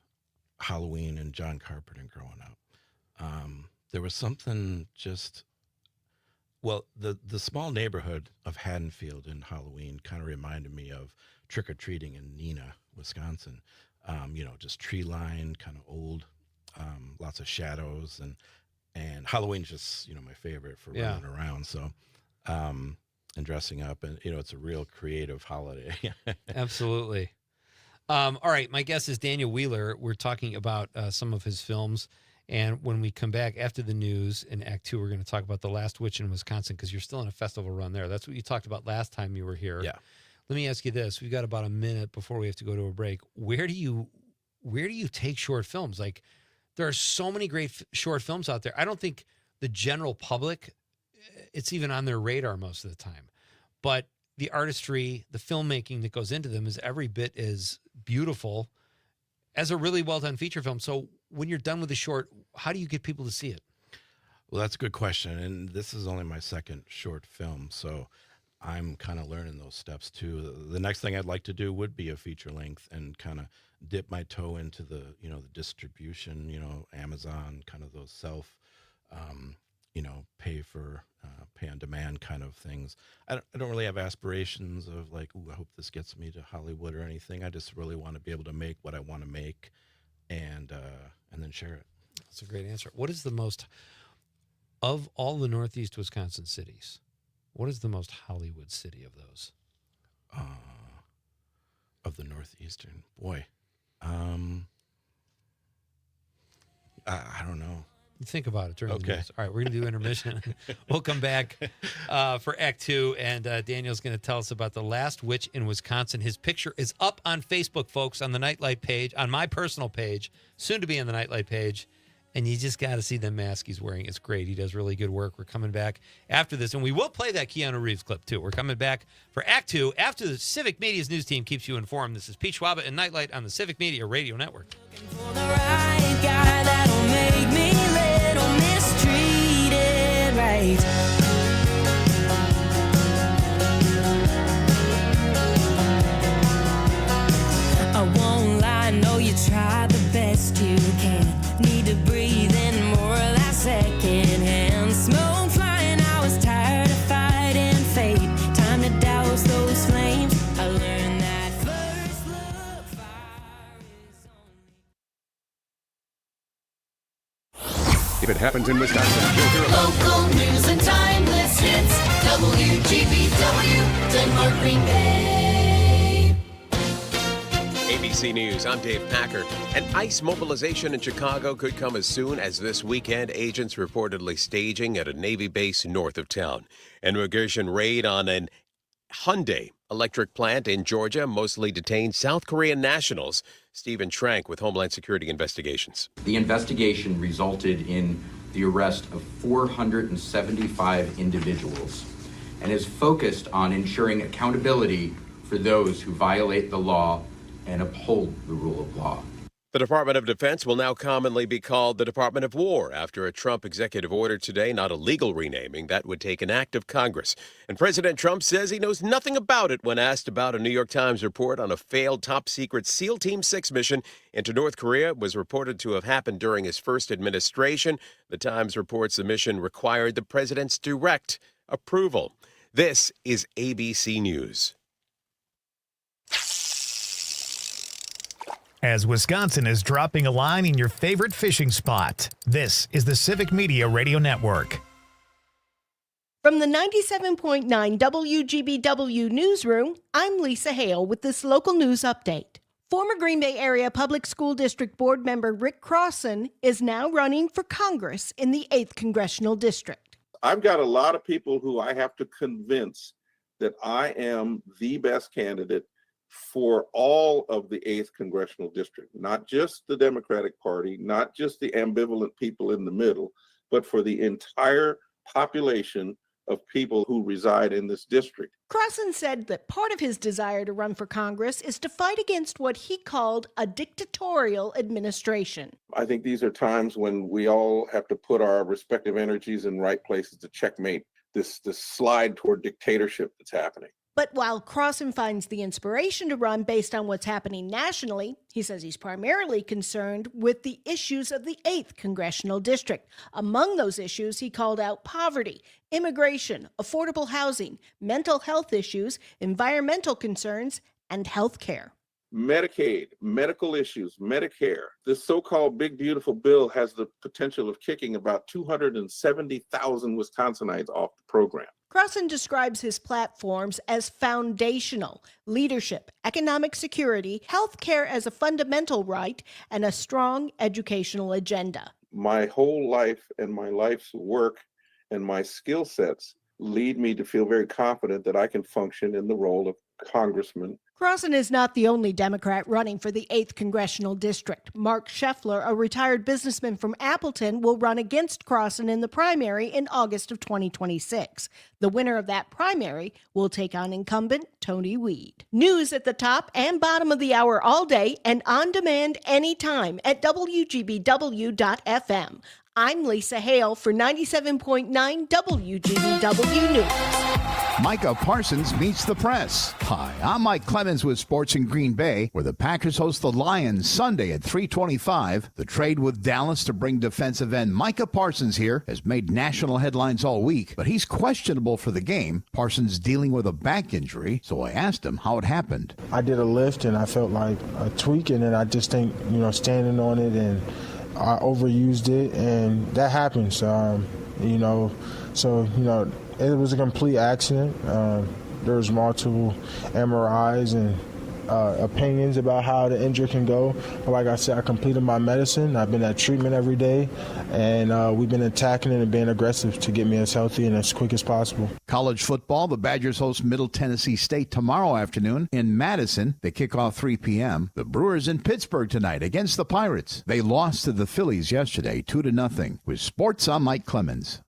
Halloween and John Carpenter growing up. There was something the small neighborhood of Haddonfield in Halloween kind of reminded me of trick-or-treating in Neenah, Wisconsin. Just tree line, kind of old, lots of shadows, and Halloween's just, my favorite for running around. So, and dressing up, and, it's a real creative holiday. Absolutely. All right, my guest is Daniel Wheeler. We're talking about some of his films, and when we come back after the news in Act 2, we're going to talk about The Last Witch in Wisconsin, because you're still in a festival run there. That's what you talked about last time you were here. Yeah. Let me ask you this. We've got about a minute before we have to go to a break. Where do you take short films? Like, there are so many great short films out there. I don't think the general public, it's even on their radar most of the time. But the artistry, the filmmaking that goes into them is every bit as beautiful as a really well-done feature film. So when you're done with the short, how do you get people to see it? Well, that's a good question. And this is only my second short film, so I'm kind of learning those steps too. The next thing I'd like to do would be a feature length and kind of dip my toe into the the distribution, Amazon, kind of those self, pay on demand kind of things. I don't really have aspirations of like, I hope this gets me to Hollywood or anything. I just really want to be able to make what I want to make and then share it. That's a great answer. What is the most, of all the Northeast Wisconsin cities, what is the most Hollywood city of those? Of the Northeastern, boy. I don't know. Think about it during the Okay. news. All right, we're going to do intermission. We'll come back for Act 2, and Daniel's going to tell us about The Last Witch in Wisconsin. His picture is up on Facebook, folks, on the Nite Lite page, on my personal page, soon to be on the Nite Lite page, and you just got to see the mask he's wearing. It's great. He does really good work. We're coming back after this, and we will play that Keanu Reeves clip, too. We're coming back for Act 2 after the Civic Media's news team keeps you informed. This is Pete Schwaba and Nite Lite on the Civic Media Radio Network. I won't lie, know you try the best you can. Need to breathe in more of that second hand smoke flying. I was tired of fighting fate. If it happens in Wisconsin, you'll hear about it. Local news and timeless hits. WGBW, Denmark, Green Bay. ABC News, I'm Dave Packer. An ICE mobilization in Chicago could come as soon as this weekend. Agents reportedly staging at a Navy base north of town. An immigration raid on an Hyundai electric plant in Georgia mostly detained South Korean nationals. Stephen Trank with Homeland Security Investigations. The investigation resulted in the arrest of 475 individuals and is focused on ensuring accountability for those who violate the law and uphold the rule of law. The Department of Defense will now commonly be called the Department of War after a Trump executive order today, not a legal renaming. That would take an act of Congress. And President Trump says he knows nothing about it when asked about a New York Times report on a failed top-secret SEAL Team 6 mission into North Korea. It was reported to have happened during his first administration. The Times reports the mission required the president's direct approval. This is ABC News. As Wisconsin is dropping a line in your favorite fishing spot, this is the Civic Media Radio Network. From the 97.9 WGBW Newsroom, I'm Lisa Hale with this local news update. Former Green Bay Area Public School District Board member Rick Crossan is now running for Congress in the 8th Congressional District. I've got a lot of people who I have to convince that I am the best candidate for all of the 8th Congressional District, not just the Democratic Party, not just the ambivalent people in the middle, but for the entire population of people who reside in this district. Crossan said that part of his desire to run for Congress is to fight against what he called a dictatorial administration. I think these are times when we all have to put our respective energies in right places to checkmate this slide toward dictatorship that's happening. But while Crossan finds the inspiration to run based on what's happening nationally, he says he's primarily concerned with the issues of the 8th Congressional District. Among those issues, he called out poverty, immigration, affordable housing, mental health issues, environmental concerns, and health care. Medicaid, medical issues, Medicare. This so-called big, beautiful bill has the potential of kicking about 270,000 Wisconsinites off the program. Crossan describes his platforms as foundational: leadership, economic security, health care as a fundamental right, and a strong educational agenda. My whole life and my life's work and my skill sets lead me to feel very confident that I can function in the role of congressman. Crossan is not the only Democrat running for the 8th Congressional District. Mark Scheffler, a retired businessman from Appleton, will run against Crossan in the primary in August of 2026. The winner of that primary will take on incumbent Tony Weed. News at the top and bottom of the hour all day and on demand anytime at WGBW.FM. I'm Lisa Hale for 97.9 WGBW News. Micah Parsons meets the press. Hi, I'm Mike Clemens with Sports in Green Bay, where the Packers host the Lions Sunday at 3:25. The trade with Dallas to bring defensive end Micah Parsons here has made national headlines all week, but he's questionable for the game. Parsons dealing with a back injury, so I asked him how it happened. I did a lift and I felt like a tweak, and then I just think, standing on it, and I overused it, and that happens. It was a complete accident. There was multiple MRIs and opinions about how the injury can go. But like I said, I completed my medicine. I've been at treatment every day, and we've been attacking it and being aggressive to get me as healthy and as quick as possible. College football, the Badgers host Middle Tennessee State tomorrow afternoon in Madison. They kick off 3 p.m. The Brewers in Pittsburgh tonight against the Pirates. They lost to the Phillies yesterday 2-0. With sports, I'm Mike Clemens.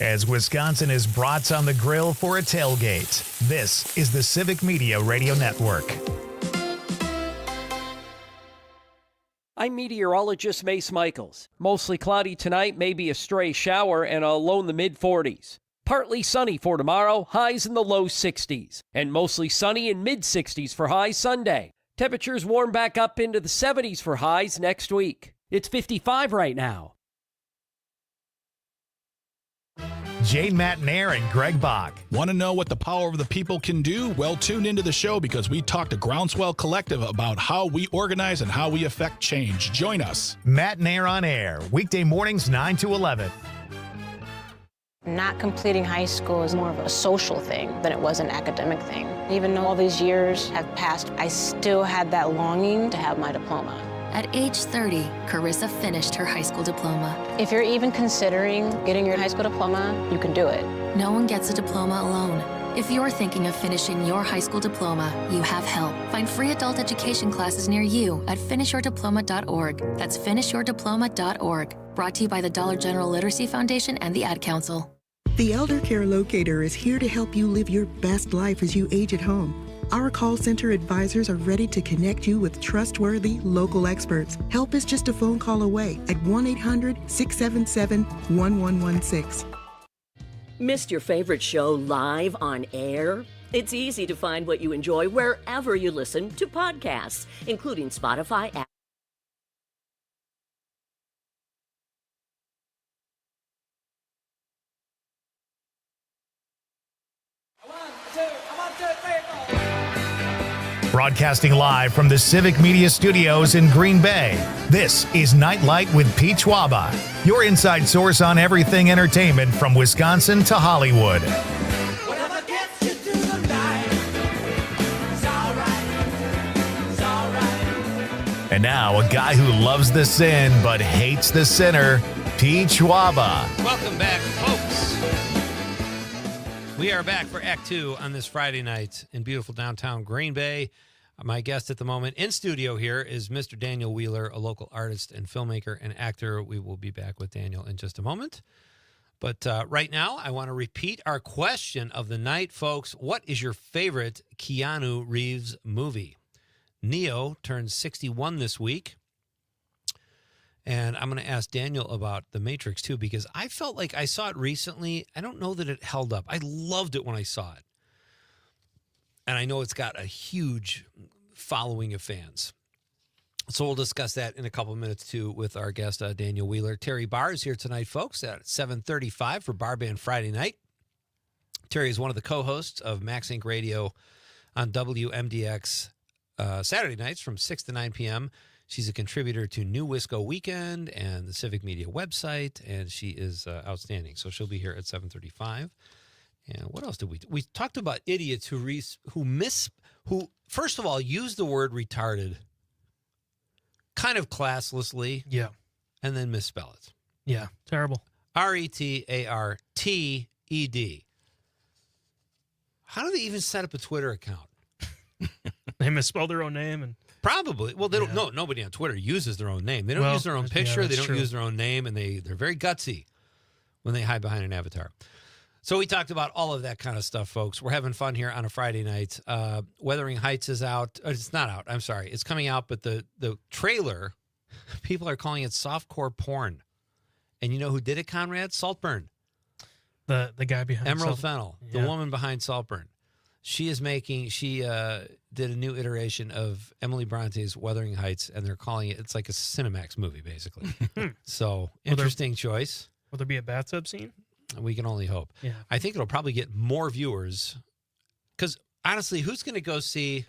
As Wisconsin is brats on the grill for a tailgate, this is the Civic Media Radio Network. I'm meteorologist Mace Michaels. Mostly cloudy tonight, maybe a stray shower, and a low in the mid-40s. Partly sunny for tomorrow, highs in the low 60s. And mostly sunny in mid-60s for highs Sunday. Temperatures warm back up into the 70s for highs next week. It's 55 right now. Jane Matnair and Greg Bach. Want to know what the power of the people can do? Well, tune into the show because we talk to Groundswell Collective about how we organize and how we affect change. Join us. Matnair on Air, weekday mornings 9 to 11. Not completing high school is more of a social thing than it was an academic thing. Even though all these years have passed, I still had that longing to have my diploma. At age 30, Carissa finished her high school diploma. If you're even considering getting your high school diploma, you can do it. No one gets a diploma alone. If you're thinking of finishing your high school diploma, you have help. Find free adult education classes near you at finishyourdiploma.org. That's finishyourdiploma.org. Brought to you by the Dollar General Literacy Foundation and the Ad Council. The Elder Care Locator is here to help you live your best life as you age at home. Our call center advisors are ready to connect you with trustworthy local experts. Help is just a phone call away at 1-800-677-1116. Missed your favorite show live on air? It's easy to find what you enjoy wherever you listen to podcasts, including Spotify, Apple. Broadcasting live from the Civic Media Studios in Green Bay, this is Nite Lite with Pete Schwaba, your inside source on everything entertainment from Wisconsin to Hollywood. And now, a guy who loves the sin but hates the sinner, Pete Schwaba. Welcome back, folks. We are back for Act 2 on this Friday night in beautiful downtown Green Bay. My guest at the moment in studio here is Mr. Daniel Wheeler, a local artist and filmmaker and actor. We will be back with Daniel in just a moment. But right now, I want to repeat our question of the night, folks. What is your favorite Keanu Reeves movie? Neo turns 61 this week. And I'm going to ask Daniel about The Matrix, too, because I felt like I saw it recently. I don't know that it held up. I loved it when I saw it. And I know it's got a huge following of fans. So we'll discuss that in a couple of minutes, too, with our guest, Daniel Wheeler. Terry Barr is here tonight, folks, at 7:35 for Bar Band Friday night. Terry is one of the co-hosts of Max Inc. Radio on WMDX Saturday nights from 6 to 9 p.m., She's a contributor to New Wisco Weekend and the Civic Media website, and she is outstanding. So she'll be here at 7:35. And what else did we talked about idiots who first of all use the word retarded kind of classlessly. Yeah. And then misspell it. Yeah. Terrible. RETARTED. How do they even set up a Twitter account? They misspell their own name and probably. Well, they don't. No, nobody on Twitter uses their own name. They don't use their own picture. Yeah, they don't true. use their own name, and they're very gutsy when they hide behind an avatar. So we talked about all of that kind of stuff, folks. We're having fun here on a Friday night. Wuthering Heights is out. It's not out. I'm sorry. It's coming out, but the trailer, people are calling it softcore porn. And you know who did it, Conrad? Saltburn. The guy behind Emerald Fennell, the woman behind Saltburn. She did a new iteration of Emily Bronte's Wuthering Heights, and they're calling it's like a Cinemax movie, basically. So, interesting choice. Will there be a bathtub scene? We can only hope. Yeah. I think it'll probably get more viewers, because honestly, who's going to go see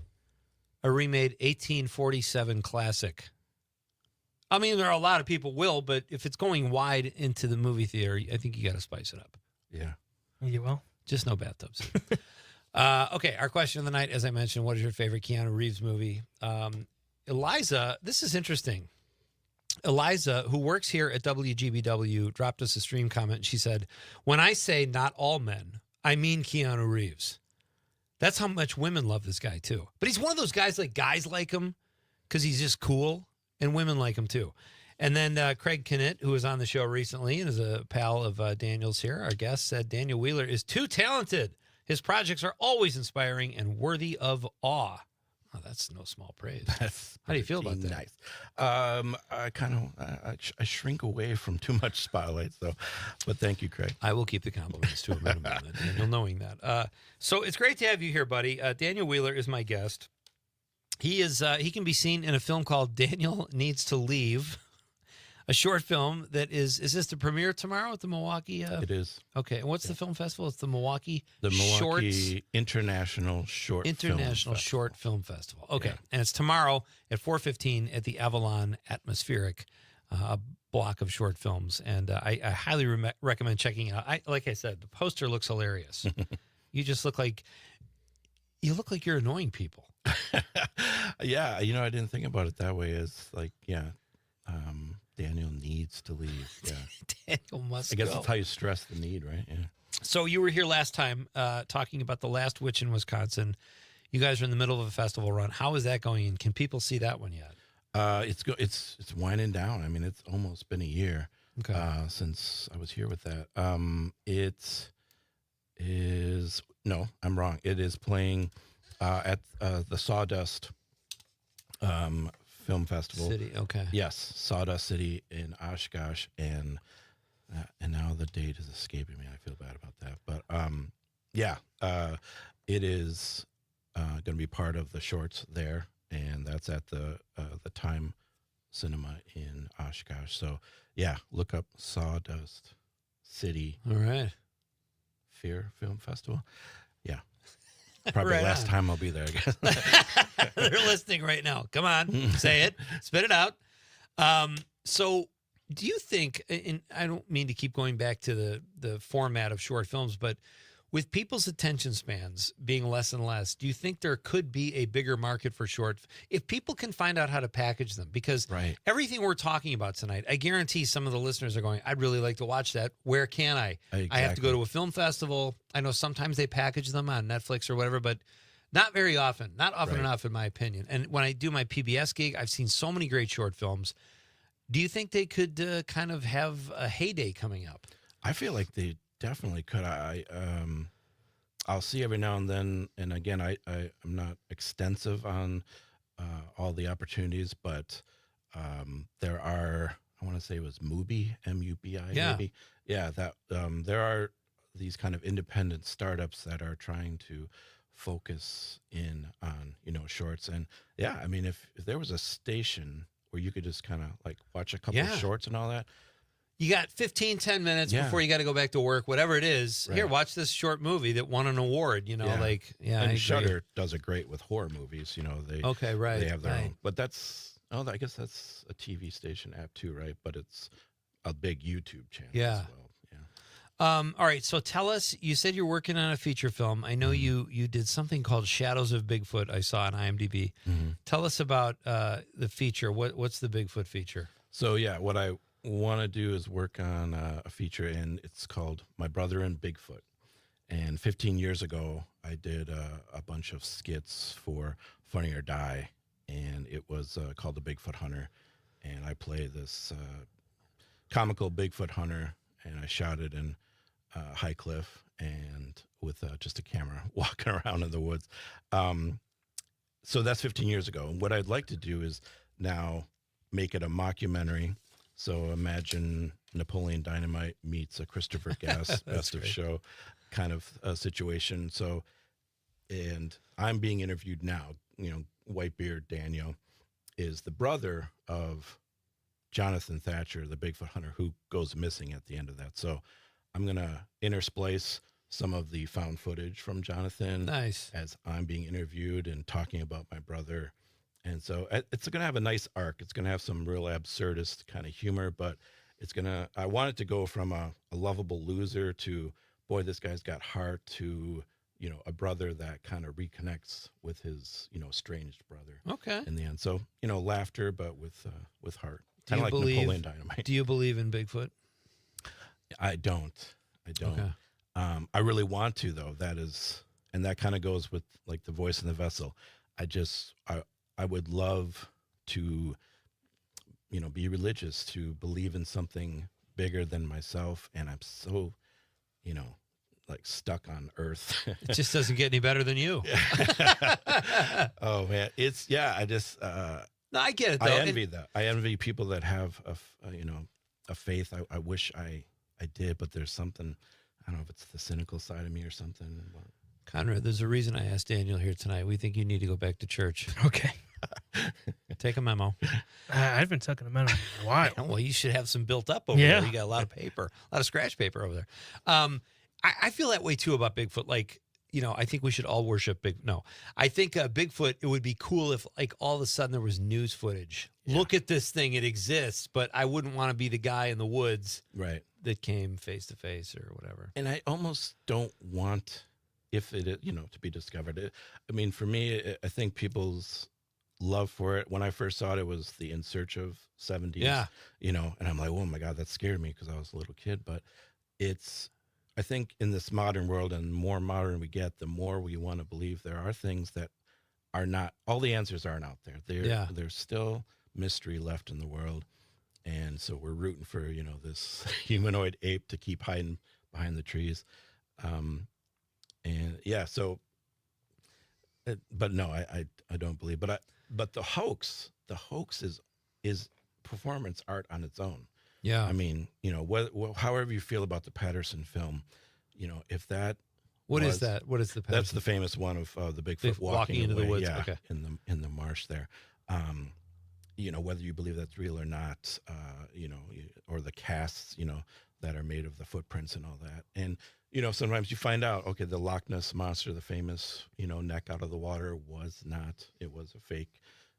a remade 1847 classic? I mean, there are a lot of people will, but if it's going wide into the movie theater, I think you got to spice it up. Yeah. You will. Just no bathtubs. Okay, our question of the night, as I mentioned, what is your favorite Keanu Reeves movie? Eliza, this is interesting. Eliza, who works here at WGBW, dropped us a stream comment. She said, when I say not all men, I mean Keanu Reeves. That's how much women love this guy, too. But he's one of those guys like him because he's just cool, and women like him, too. And then Craig Knitt, who was on the show recently and is a pal of Daniel's here, our guest, said Daniel Wheeler is too talented. His projects are always inspiring and worthy of awe. Oh, that's no small praise. How do you feel about that? Nice. I kind of I shrink away from too much spotlight, but thank you, Craig. I will keep the compliments to a minimum, Daniel, knowing that. So it's great to have you here, buddy. Daniel Wheeler is my guest. He can be seen in a film called Daniel Needs to Leave. a short film that is this the premiere tomorrow at the Milwaukee? It is. Okay. And what's the film festival? It's the Milwaukee Milwaukee International Short Film Festival. Okay. Yeah. And it's tomorrow at 4:15 at the Avalon Atmospheric, a block of short films. And I highly recommend checking it out. Like I said, the poster looks hilarious. You just look like you're annoying people. Yeah, I didn't think about it that way. As like, Daniel needs to leave. Yeah, Daniel must. I guess go. that's how you stress the need, right? Yeah. So you were here last time talking about The Last Witch in Wisconsin. You guys are in the middle of a festival run. How is that going? And can people see that one yet? It's winding down. I mean, it's almost been a year since I was here with that. No, I'm wrong. It is playing at the Sawdust Film Festival. City, okay. Yes, Sawdust City in Oshkosh, and now the date is escaping me. I feel bad about that, but it is going to be part of the shorts there, and that's at the Time Cinema in Oshkosh. So look up Sawdust City. All right. Fear Film Festival. Yeah. Probably Right last on. time I'll be there, I guess. They're listening right now. Come on, say it, spit it out. So do you think, and I don't mean to keep going back to the format of short films, but with people's attention spans being less and less, do you think there could be a bigger market for short, if people can find out how to package them? Because everything we're talking about tonight, I guarantee some of the listeners are going, I'd really like to watch that. Where can I? Exactly. I have to go to a film festival. I know sometimes they package them on Netflix or whatever, but not very often, not often enough in my opinion. And when I do my PBS gig, I've seen so many great short films. Do you think they could kind of have a heyday coming up? I feel like they definitely could. I'll see every now and then, and again, I'm not extensive on all the opportunities, but there are. I want to say it was Mubi, MUBI, maybe. Yeah, that there are these kind of independent startups that are trying to focus in on shorts, and I mean, if there was a station where you could just kind of like watch a couple of shorts and all that. You got 10 minutes before you got to go back to work, whatever it is. Here, watch this short movie that won an award, And Shudder does it great with horror movies, they they have their own. But I guess that's a TV station app too, right? But it's a big YouTube channel as well. All right, so tell us, you said you're working on a feature film. I know you did something called Shadows of Bigfoot, I saw on IMDb. Tell us about the feature. What's the Bigfoot feature? So, what I want to do is work on a feature, and it's called My Brother and Bigfoot. And 15 years ago, I did a bunch of skits for Funny or Die, and it was called The Bigfoot Hunter. And I play this comical Bigfoot hunter, and I shot it in High Cliff and with just a camera walking around in the woods. So that's 15 years ago. And what I'd like to do is now make it a mockumentary. So imagine Napoleon Dynamite meets a Christopher Guest best of show kind of a situation. So, and I'm being interviewed now. Whitebeard Daniel is the brother of Jonathan Thatcher, the Bigfoot hunter, who goes missing at the end of that. So I'm going to intersplice some of the found footage from Jonathan as I'm being interviewed and talking about my brother. And so it's going to have a nice arc. It's going to have some real absurdist kind of humor, but I want it to go from a lovable loser to, boy, this guy's got heart, to, a brother that kind of reconnects with his, estranged brother. Okay. In the end. So, laughter, but with heart. Kind of like Napoleon Dynamite. Do you believe in Bigfoot? I don't. Okay. I really want to, though. And that kind of goes with like The Voice in the Vessel. I would love to, be religious, to believe in something bigger than myself. And I'm so, like stuck on earth. It just doesn't get any better than you. Oh man. I just, no, I get it though. I envy that. I envy people that have a faith. I wish I did, but there's something, I don't know if it's the cynical side of me or something. Conrad, there's a reason I asked Daniel here tonight. We think you need to go back to church. Okay. Take a memo. I've been tucking a memo in a while. Well, you should have some built up over there. You got a lot of paper, a lot of scratch paper over there. I feel that way too about Bigfoot. Like, I think we should all worship I think Bigfoot, it would be cool if like all of a sudden there was news footage. Yeah. Look at this thing. It exists, but I wouldn't want to be the guy in the woods that came face to face or whatever. And I almost don't want if it, to be discovered. I mean, for me, I think people's love for it. When I first saw it, it was the In Search of 70s. Yeah. And I'm like, oh my God, that scared me because I was a little kid. But I think in this modern world, and the more modern we get, the more we want to believe there are things that are not, all the answers aren't out there. There's still mystery left in the world. And so we're rooting for, this humanoid ape to keep hiding behind the trees. But no, I don't believe. But the hoax is performance art on its own. Yeah. I mean, however you feel about the Patterson film, if that. What is that? What is the Patterson? That's the famous one of the Bigfoot walking into away, the woods. yeah, okay. in the marsh there. Whether you believe that's real or not, or the casts, that are made of the footprints and all that. And, sometimes you find out, okay, the Loch Ness Monster, the famous, neck out of the water was not, it was a fake,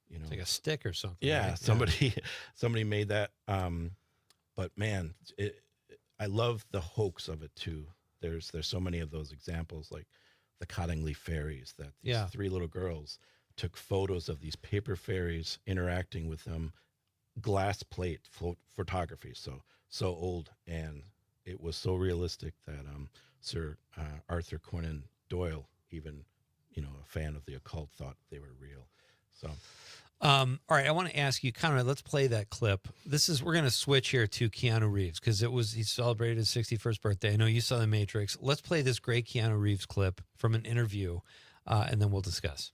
It's like a stick or something. Yeah. Right? Somebody made that. But man, I love the hoax of it too. There's so many of those examples, like the Cottingley fairies, that these 3 little girls took photos of these paper fairies interacting with them, glass plate photography, so old, and it was so realistic that Sir Arthur Conan Doyle, even a fan of the occult, thought they were real. So. All right, I want to ask you, Conrad, let's play that clip. We're going to switch here to Keanu Reeves because he celebrated his 61st birthday. I know you saw The Matrix. Let's play this great Keanu Reeves clip from an interview, and then we'll discuss.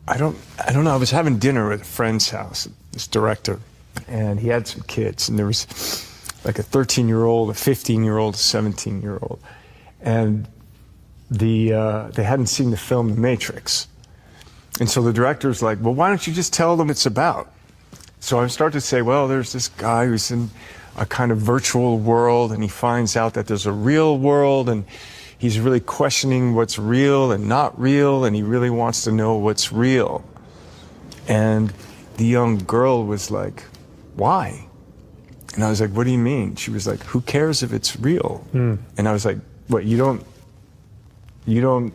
I don't know. I was having dinner at a friend's house, this director, and he had some kids, and there was like a 13-year-old, a 15-year-old, a 17-year-old, and they hadn't seen the film The Matrix. And so the director's like, well, why don't you just tell them it's about? So I start to say, well, there's this guy who's in a kind of virtual world, and he finds out that there's a real world, and he's really questioning what's real and not real, and he really wants to know what's real. And the young girl was like, why? And I was like, what do you mean? She was like, who cares if it's real? And I was like, what, you don't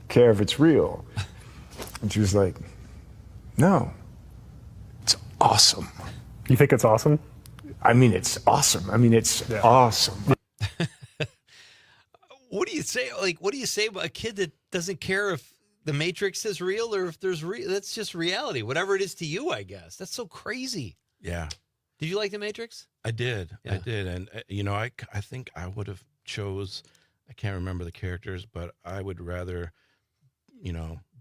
care if it's real? And she was like, no, it's awesome. You think it's awesome? I mean, it's awesome. I mean, it's awesome. What do you say? Like, what do you say about a kid that doesn't care if the Matrix is real or if there's that's just reality, whatever it is to you, I guess. That's so crazy. Yeah. Did you like the Matrix? I did. Yeah. I did. And, I think I would have I can't remember the characters, but I would rather,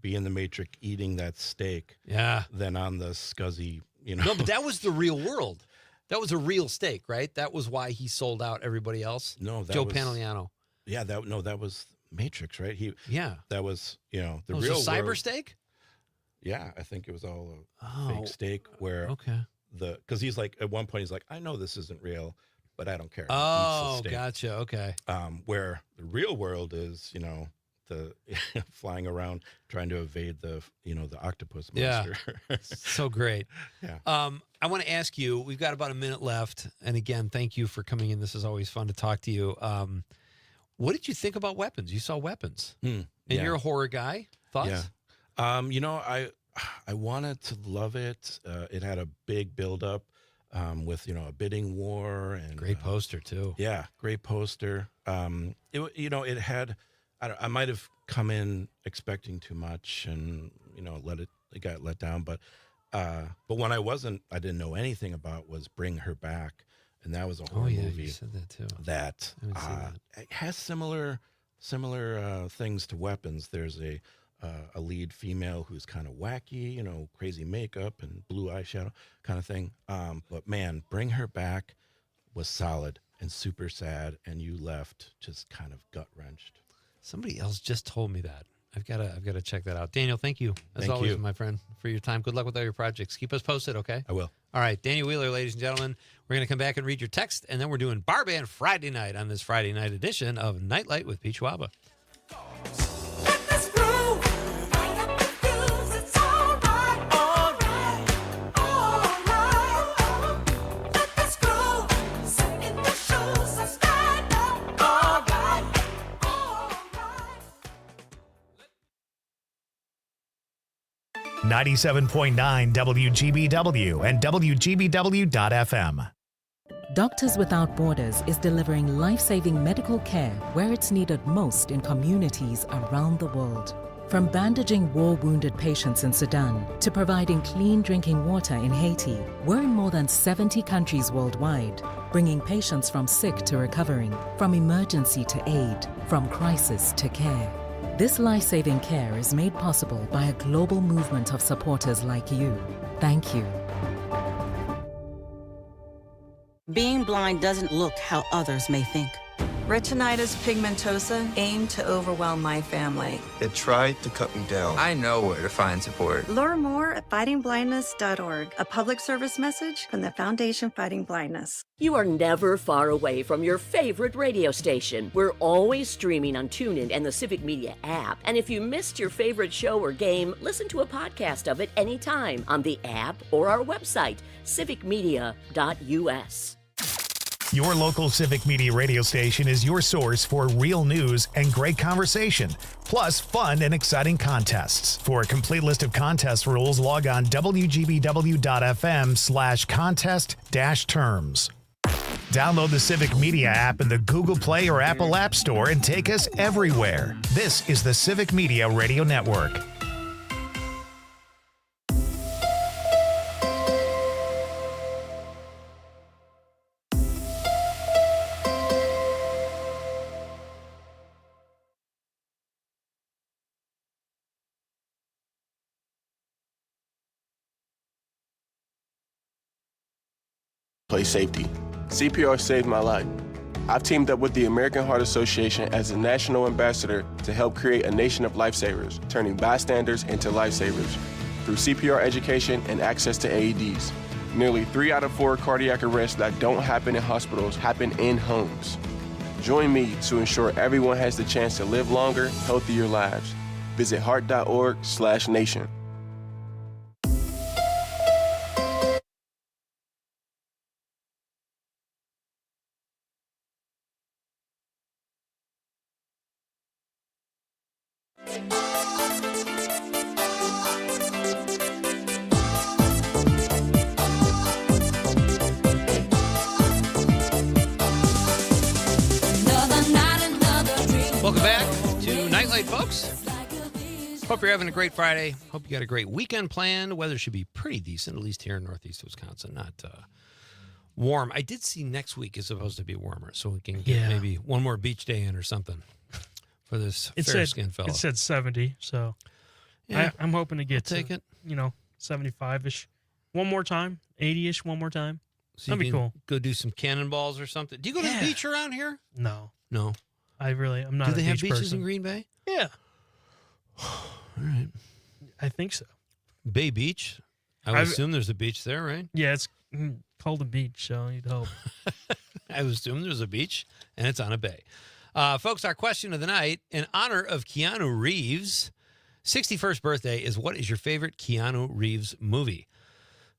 be in the Matrix eating that steak than on the scuzzy, No, but that was the real world. That was a real steak, right? That was why he sold out everybody else. No, that Joe was, Pantoliano. Yeah, that was Matrix, right? That was, the was real a cyber world. Steak? Yeah, I think it was all a fake steak where because he's like, at one point he's like, I know this isn't real, but I don't care. Oh, gotcha. Okay. Where the real world is, the flying around trying to evade the octopus monster. Yeah. So great. Yeah. I want to ask you, we've got about a minute left. And again, thank you for coming in. This is always fun to talk to you. What did you think about Weapons? You saw Weapons. And you're a horror guy. Thoughts? Yeah. I wanted to love it. It had a big buildup with, a bidding war. And great poster, too. Yeah, great poster. It had... I might have come in expecting too much and, it got let down. But when I didn't know anything about was Bring Her Back. And that was a horror movie. You said that too. That it has similar things to Weapons. There's a lead female who's kind of wacky, crazy makeup and blue eyeshadow kind of thing. But man, Bring Her Back was solid and super sad. And you left just kind of gut-wrenched. Somebody else just told me that. I've got to check that out. Daniel, thank you as Thank always, you. my friend, for your time. Good luck with all your projects. Keep us posted, okay? I will. All right, Daniel Wheeler, ladies and gentlemen. We're going to come back and read your text, and then we're doing Bar Band Friday night on this Friday night edition of Nite Lite with Pete Schwaba. .9 WGBW and WGBW.FM. Doctors Without Borders is delivering life-saving medical care where it's needed most in communities around the world. From bandaging war-wounded patients in Sudan to providing clean drinking water in Haiti, we're in more than 70 countries worldwide, bringing patients from sick to recovering, from emergency to aid, from crisis to care. This life-saving care is made possible by a global movement of supporters like you. Thank you. Being blind doesn't look how others may think. Retinitis pigmentosa aimed to overwhelm my family. It tried to cut me down. I know where to find support. Learn more at fightingblindness.org, a public service message from the Foundation Fighting Blindness. You are never far away from your favorite radio station. We're always streaming on TuneIn and the Civic Media app. And if you missed your favorite show or game, listen to a podcast of it anytime on the app or our website, civicmedia.us. Your local Civic Media radio station is your source for real news and great conversation, plus fun and exciting contests. For a complete list of contest rules, log on wgbw.fm/contest-terms. Download the Civic Media app in the Google Play or Apple App Store and take us everywhere. This is the Civic Media Radio Network. Play safety. CPR saved my life. I've teamed up with the American Heart Association as a national ambassador to help create a nation of lifesavers, turning bystanders into lifesavers through CPR education and access to AEDs. Nearly 3 out of 4 cardiac arrests that don't happen in hospitals happen in homes. Join me to ensure everyone has the chance to live longer, healthier lives. Visit heart.org/nation. Welcome back to Nite Lite, folks. Hope you're having a great Friday. Hope you got a great weekend planned. Weather should be pretty decent, at least here in northeast Wisconsin. Not warm. I did see next week is supposed to be warmer, so we can get maybe one more beach day in or something for this fair-skinned fella. It said 70, so Yeah. I'm hoping to get take it. 75-ish. One more time, 80-ish one more time. So That'd you be can cool. go do some cannonballs or something. Do you go to the beach around here? No. No. I'm not Do a they have beach beaches person. in Green Bay? Yeah. All right. I think so. Bay Beach? I would I've- assume there's a beach there, right? Yeah, it's called a beach, so you'd hope. I would assume there's a beach, and it's on a bay. Folks, our question of the night, in honor of Keanu Reeves' 61st birthday, is what is your favorite Keanu Reeves movie?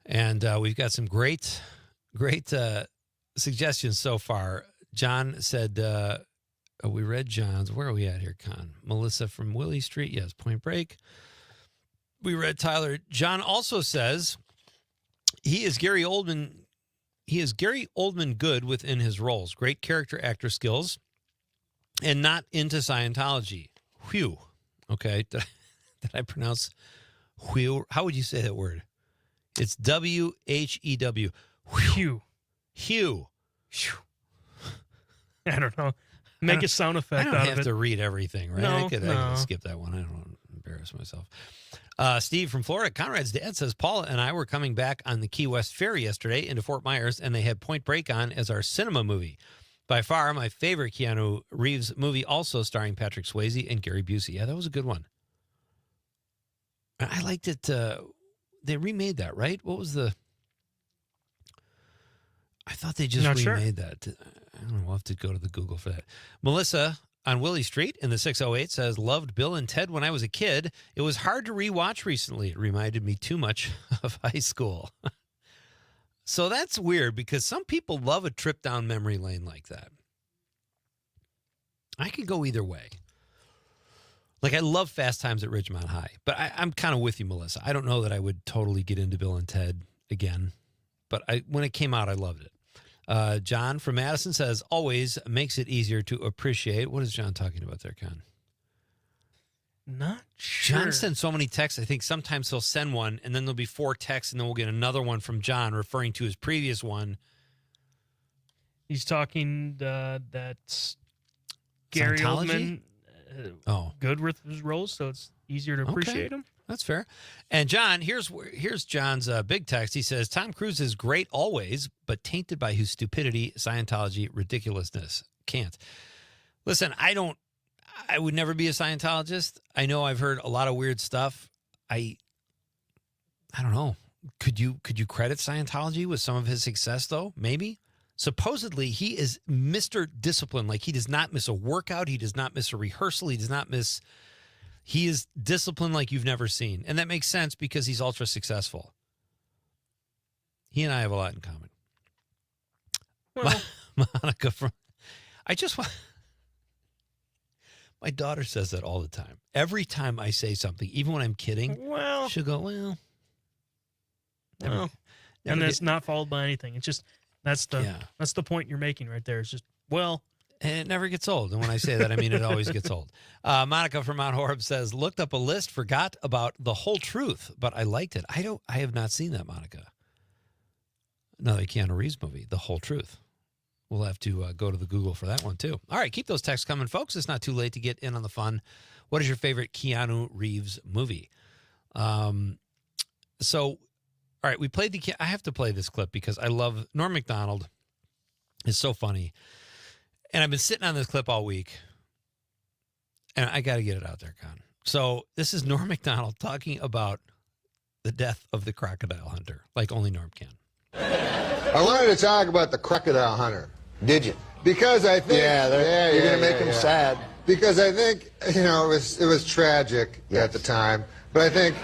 And we've got some great suggestions so far. John said, we read John's. Where are we at here, Con? Melissa from Willie Street. Yes, Point Break. We read Tyler. John also says he is Gary Oldman. He is Gary Oldman good within his roles. Great character actor skills and not into Scientology. Whew. Okay. Did I pronounce whew? How would you say that word? It's W-H-E-W. Whew. Hugh. I don't know. Make a sound effect I don't out have of it. to read everything, right? No, I could skip that one. I don't want to embarrass myself. Steve from Florida, Conrad's dad says, Paula and I were coming back on the Key West Ferry yesterday into Fort Myers, and they had Point Break on as our cinema movie. By far, my favorite Keanu Reeves movie, also starring Patrick Swayze and Gary Busey. Yeah, that was a good one. I liked it. They remade that, right? What was the... I thought they just remade that. I don't know. We'll have to go to the Google for that. Melissa on Willie Street in the 608 says, loved Bill and Ted when I was a kid. It was hard to rewatch recently. It reminded me too much of high school. So that's weird because some people love a trip down memory lane like that. I could go either way. Like, I love Fast Times at Ridgemont High, but I'm kind of with you, Melissa. I don't know that I would totally get into Bill and Ted again, but when it came out, I loved it. John from Madison says, always makes it easier to appreciate. What is John talking about there, Con? Not sure. John sends so many texts. I think sometimes he'll send one, and then there'll be 4 texts, and then we'll get another one from John referring to his previous one. He's talking that Gary Scientology? Oldman good with his roles, so it's easier to appreciate him. That's fair. And John, here's John's big text. He says, Tom Cruise is great always, but tainted by his stupidity, Scientology, ridiculousness. Can't. Listen, I would never be a Scientologist. I know I've heard a lot of weird stuff. I don't know. Could you credit Scientology with some of his success, though? Maybe. Supposedly, he is Mr. Discipline. Like, he does not miss a workout. He does not miss a rehearsal. He is disciplined like you've never seen. And that makes sense because he's ultra successful. He and I have a lot in common. Well. Monica my daughter says that all the time. Every time I say something, even when I'm kidding, she'll go, and that's not followed by anything. It's just, that's the point you're making right there. It's just, and it never gets old. And when I say that, I mean it always gets old. Monica from Mount Horeb says, looked up a list, forgot about The Whole Truth, but I liked it. I have not seen that, Monica. Another Keanu Reeves movie, The Whole Truth. We'll have to go to the Google for that one, too. All right, keep those texts coming, folks. It's not too late to get in on the fun. What is your favorite Keanu Reeves movie? All right, we played I have to play this clip because I love Norm Macdonald. It's so funny. And I've been sitting on this clip all week, and I got to get it out there, Con. So this is Norm Macdonald talking about the death of the crocodile hunter, like only Norm can. I wanted to talk about the crocodile hunter. Did you? Because I think... you're going to make him sad. Because I think, it was tragic at the time, but I think...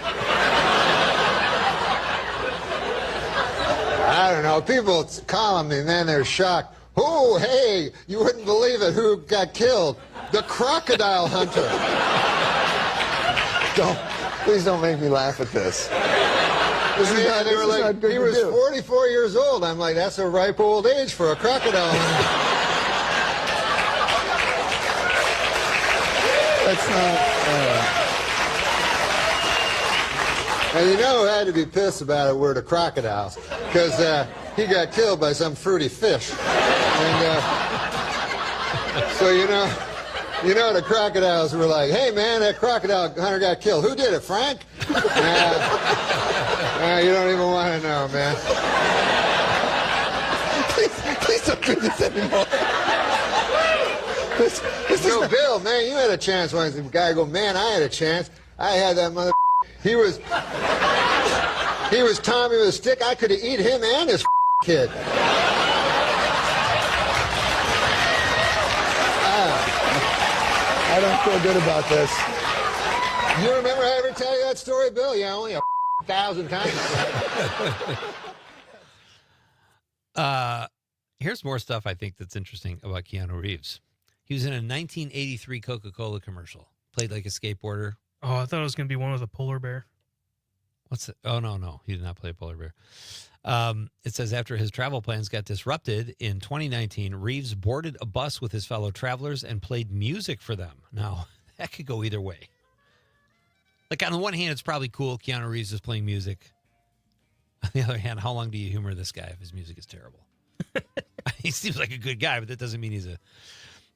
I don't know, people call him and then they're shocked. Oh, hey, you wouldn't believe it. Who got killed? The crocodile hunter. Please don't make me laugh at this. They were like, he was 44 years old. I'm like, that's a ripe old age for a crocodile hunter. That's not... And who had to be pissed about it were the crocodiles, because he got killed by some fruity fish. And so, the crocodiles were like, hey, man, that crocodile hunter got killed. Who did it, Frank? You don't even want to know, man. Please don't do this anymore. Bill, man, you had a chance once. The guy go, man, I had a chance. I had that mother... He was Tommy with a stick. I could have eaten him and his kid. I don't feel good about this. You remember I ever tell you that story, Bill? Yeah, only 1,000 times. Here's more stuff I think that's interesting about Keanu Reeves. He was in a 1983 Coca-Cola commercial. Played like a skateboarder. Oh, I thought it was going to be one with a polar bear. What's it? Oh, no. He did not play a polar bear. It says after his travel plans got disrupted in 2019, Reeves boarded a bus with his fellow travelers and played music for them. Now, that could go either way. Like, on the one hand, it's probably cool Keanu Reeves is playing music. On the other hand, how long do you humor this guy if his music is terrible? He seems like a good guy, but that doesn't mean he's a...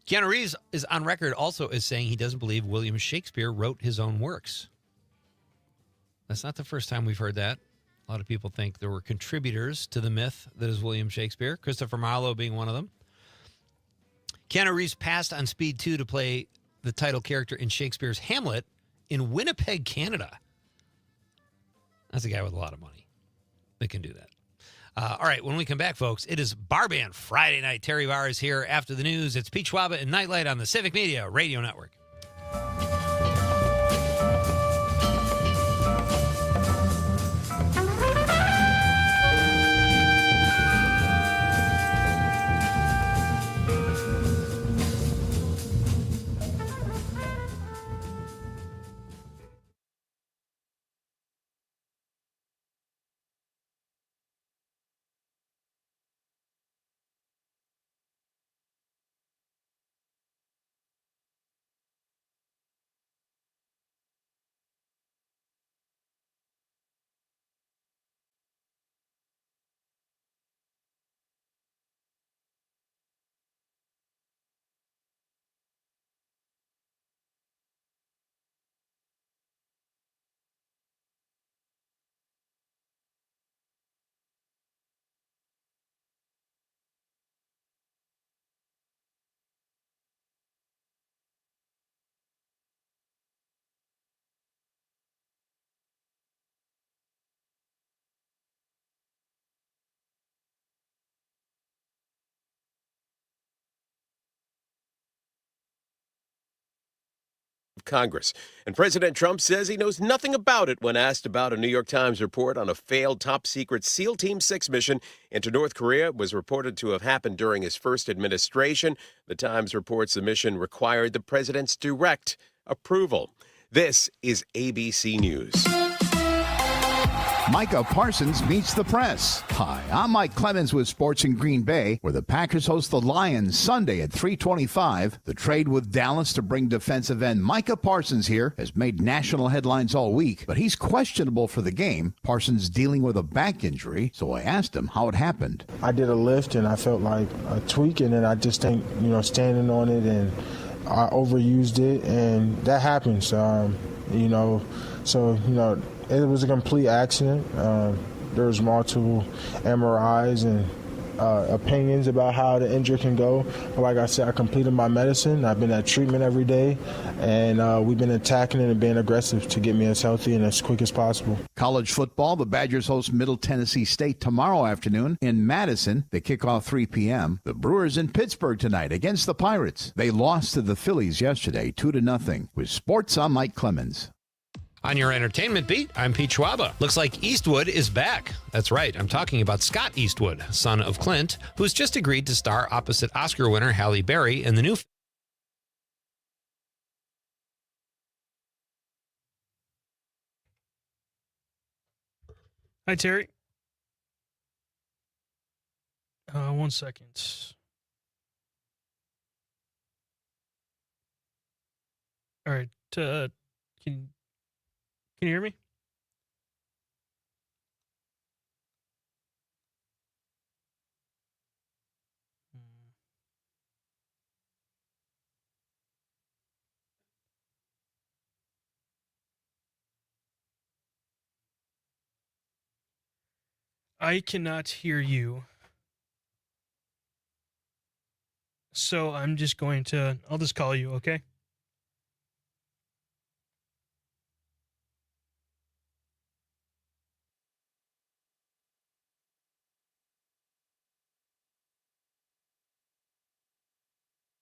Keanu Reeves is on record also as saying he doesn't believe William Shakespeare wrote his own works. That's not the first time we've heard that. A lot of people think there were contributors to the myth that is William Shakespeare, Christopher Marlowe being one of them. Keanu Reeves passed on Speed 2 to play the title character in Shakespeare's Hamlet in Winnipeg, Canada. That's a guy with a lot of money that can do that. All right, when we come back, folks, it is Bar Band Friday night. Terry Barr is here after the news. It's Pete Schwaba and Nite Lite on the Civic Media Radio Network. Congress. And President Trump says he knows nothing about it when asked about a New York Times report on a failed top-secret SEAL Team 6 mission into North Korea was reported to have happened during his first administration. The Times reports the mission required the president's direct approval. This is ABC News. Micah Parsons meets the press. Hi, I'm Mike Clemens with Sports in Green Bay, where the Packers host the Lions Sunday at 3:25. The trade with Dallas to bring defensive end Micah Parsons here has made national headlines all week, but he's questionable for the game. Parsons dealing with a back injury, so I asked him how it happened. I did a lift and I felt like a tweak, and then I just think, standing on it, and I overused it, and that happens. It was a complete accident. There was multiple MRIs and opinions about how the injury can go. But like I said, I completed my medicine. I've been at treatment every day, and we've been attacking it and being aggressive to get me as healthy and as quick as possible. College football, the Badgers host Middle Tennessee State tomorrow afternoon in Madison. They kick off 3 p.m. The Brewers in Pittsburgh tonight against the Pirates. They lost to the Phillies yesterday, 2-0. With sports, I'm Mike Clemens. On your entertainment beat, I'm Pete Schwaba. Looks like Eastwood is back. That's right, I'm talking about Scott Eastwood, son of Clint, who's just agreed to star opposite Oscar winner Halle Berry in the new Hi, Terry. 1 second. All right. Can you hear me? I cannot hear you. So I'll just call you, okay?